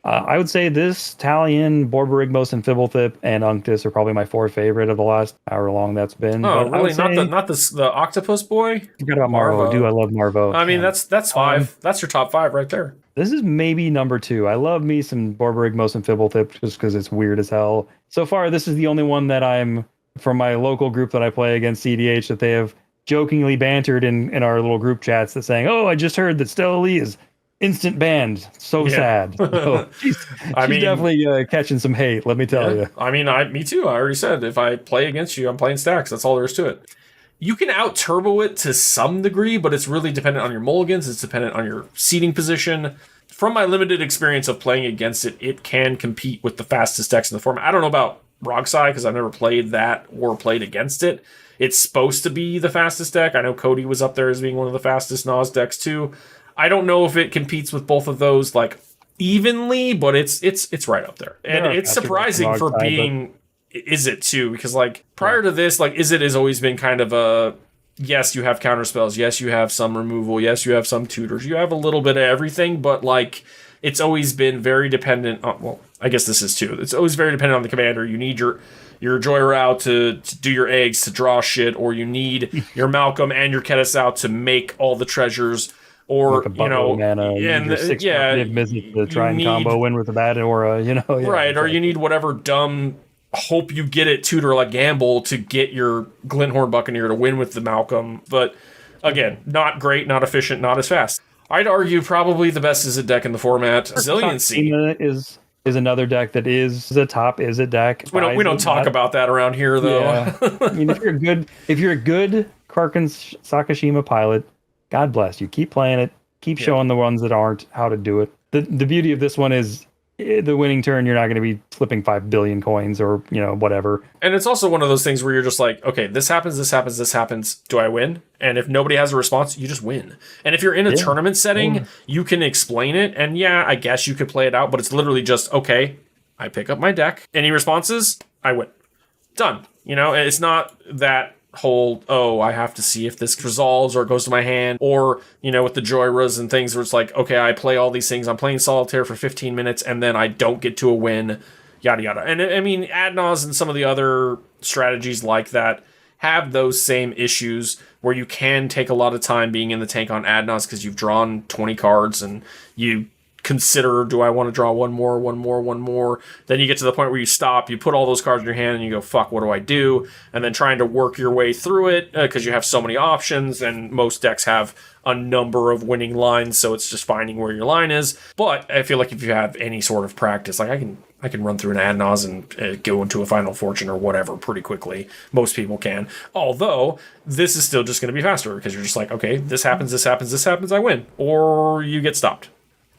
I would say this, Talion, Borborygmos, and Fibblethip, and Unctus are probably my 4 favorite of the last however long that's been. Oh, really? Not the octopus boy? Forgot about Marvo. Dude, I love Marvo. I mean, that's 5. That's your top 5 right there. This is maybe number 2. I love me some Borborygmos and Fibblethip just because it's weird as hell. So far, this is the only one that I'm, from my local group that I play against CDH, that they have jokingly bantered in our little group chats that saying, oh, I just heard that Stella Lee is instant banned. So sad. So she's definitely catching some hate, let me tell you. I mean, me too. I already said, if I play against you, I'm playing stacks. That's all there is to it. You can out turbo it to some degree, but it's really dependent on your mulligans. It's dependent on your seating position. From my limited experience of playing against it, it can compete with the fastest decks in the format. I don't know about Rogsai because I've never played that or played against it. It's supposed to be the fastest deck. I know Cody was up there as being one of the fastest Nas decks too. I don't know if it competes with both of those like evenly, but it's right up there. And it's surprising for being Izzet too, because like prior to this, like Izzet has always been kind of a, yes, you have counter spells, yes, you have some removal, yes, you have some tutors, you have a little bit of everything, but like it's always been very dependent on, well, I guess this is too. It's always very dependent on the commander. You need your Joyra out to do your eggs, to draw shit, or you need your Malcolm and your Kedis out to make all the treasures. Or, like mana, and to try and combo win with a bad aura, right? Or you need whatever dumb hope you get it tutor like gamble to get your Glinthorn Buccaneer to win with the Malcolm. But again, not great, not efficient, not as fast. I'd argue probably the best Izzet deck in the format. Zillion is another deck that is the top Izzet deck. We don't talk about that around here though. Yeah. I mean, if you're a good Karkin Sakashima pilot, God bless you. Keep playing it. Keep showing the ones that aren't how to do it. The beauty of this one is the winning turn, you're not going to be flipping 5 billion coins or, whatever. And it's also one of those things where you're just like, okay, this happens. Do I win? And if nobody has a response, you just win. And if you're in a tournament setting, you can explain it. And yeah, I guess you could play it out, but it's literally just, okay, I pick up my deck. Any responses? I win. Done. It's not that whole, I have to see if this resolves or it goes to my hand, or with the Joyras and things where it's like, okay, I play all these things, I'm playing solitaire for 15 minutes and then I don't get to a win, yada yada. And I mean, Adnaz and some of the other strategies like that have those same issues where you can take a lot of time being in the tank on Adnaz because you've drawn 20 cards and you consider, do I want to draw one more? Then you get to the point where you stop, you put all those cards in your hand and you go, fuck, what do I do? And then trying to work your way through it because you have so many options, and most decks have a number of winning lines, so it's just finding where your line is. But I feel like if you have any sort of practice, like I can run through an Adnaz and go into a Final Fortune or whatever pretty quickly. Most people can. Although, this is still just going to be faster because you're just like, okay, this happens, I win. Or you get stopped.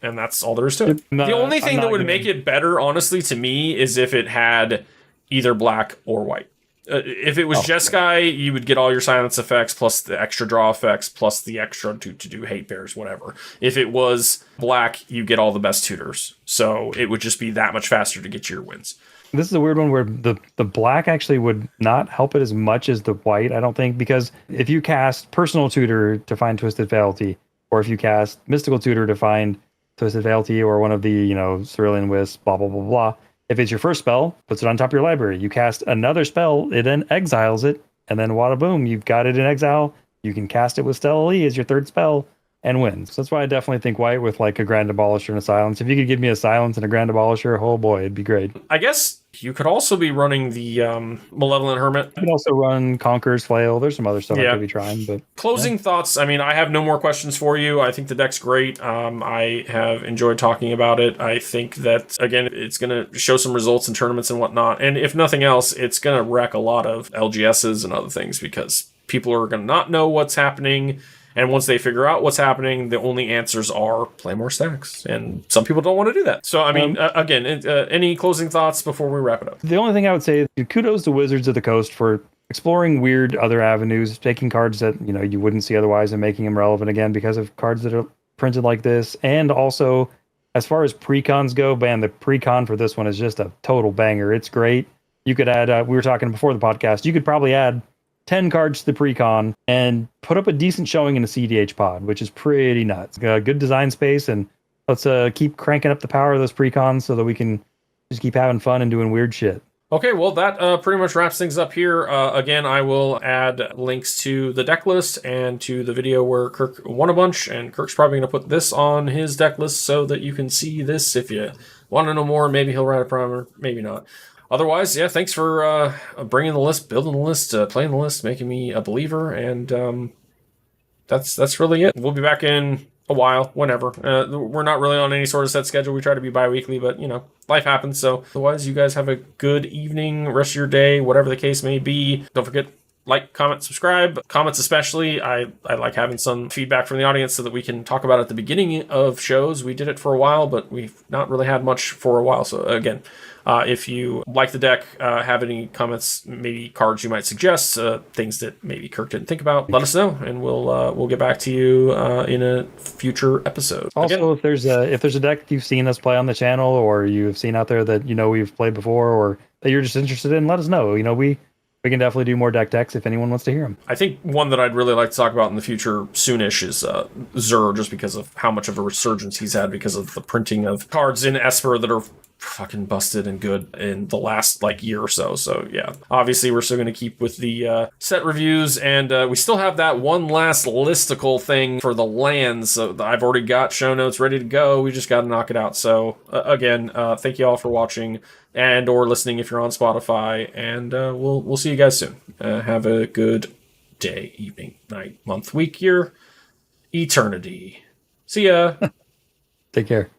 And that's all there is to it. The only thing that would make it better, honestly, to me, is if it had either black or white. If it was Jeskai, you would get all your silence effects, plus the extra draw effects, plus the extra to do hate bears, whatever. If it was black, you get all the best tutors. So it would just be that much faster to get your wins. This is a weird one where the black actually would not help it as much as the white, I don't think, because if you cast Personal Tutor to find Twisted Fealty, or if you cast Mystical Tutor to find Twisted Fealty or one of the, Cerulean Wisp, blah, blah, blah, blah. If it's your first spell, puts it on top of your library. You cast another spell, it then exiles it, and then wada boom, you've got it in exile. You can cast it with Stella Lee as your third spell and wins. So that's why I definitely think white with like a Grand Abolisher and a Silence. If you could give me a Silence and a Grand Abolisher, oh boy, it'd be great. I guess you could also be running the Malevolent Hermit. You can also run Conqueror's Flail. There's some other stuff I could be trying. But closing thoughts. I mean, I have no more questions for you. I think the deck's great. I have enjoyed talking about it. I think that, again, it's going to show some results in tournaments and whatnot. And if nothing else, it's going to wreck a lot of LGSs and other things because people are going to not know what's happening. And once they figure out what's happening, the only answers are play more stacks. And some people don't want to do that. So, I mean, again, any closing thoughts before we wrap it up? The only thing I would say is kudos to Wizards of the Coast for exploring weird other avenues, taking cards that, you wouldn't see otherwise and making them relevant again because of cards that are printed like this. And also, as far as precons go, man, the precon for this one is just a total banger. It's great. You could add, we were talking before the podcast, you could probably add 10 cards to the precon and put up a decent showing in a CDH pod, which is pretty nuts. Good design space, and let's keep cranking up the power of those precons so that we can just keep having fun and doing weird shit. Okay, well, that pretty much wraps things up here. Again, I will add links to the deck list and to the video where Kirk won a bunch, and Kirk's probably going to put this on his deck list so that you can see this if you want to know more. Maybe he'll write a primer, maybe not. Otherwise, yeah, thanks for bringing the list, building the list, playing the list, making me a believer, and that's really it. We'll be back in a while, whenever. We're not really on any sort of set schedule. We try to be bi-weekly, but, life happens. So otherwise, you guys have a good evening, rest of your day, whatever the case may be. Don't forget, like, comment, subscribe. Comments especially. I like having some feedback from the audience so that we can talk about it at the beginning of shows. We did it for a while, but we've not really had much for a while. So again, if you like the deck, have any comments, maybe cards you might suggest, things that maybe Kirk didn't think about, let us know, and we'll get back to you in a future episode. Also, if there's a deck you've seen us play on the channel, or you've seen out there that we've played before, or that you're just interested in, let us know. We can definitely do more deck techs if anyone wants to hear them. I think one that I'd really like to talk about in the future soonish is Zur, just because of how much of a resurgence he's had because of the printing of cards in Esper that are fucking busted and good in the last year or so. So yeah, obviously we're still going to keep with the set reviews, and we still have that one last listicle thing for the lands. So I've already got show notes ready to go. We just got to knock it out. So again, thank you all for watching and or listening if you're on Spotify, and we'll see you guys soon. Have a good day, evening, night, month, week, year, eternity. See ya. Take care.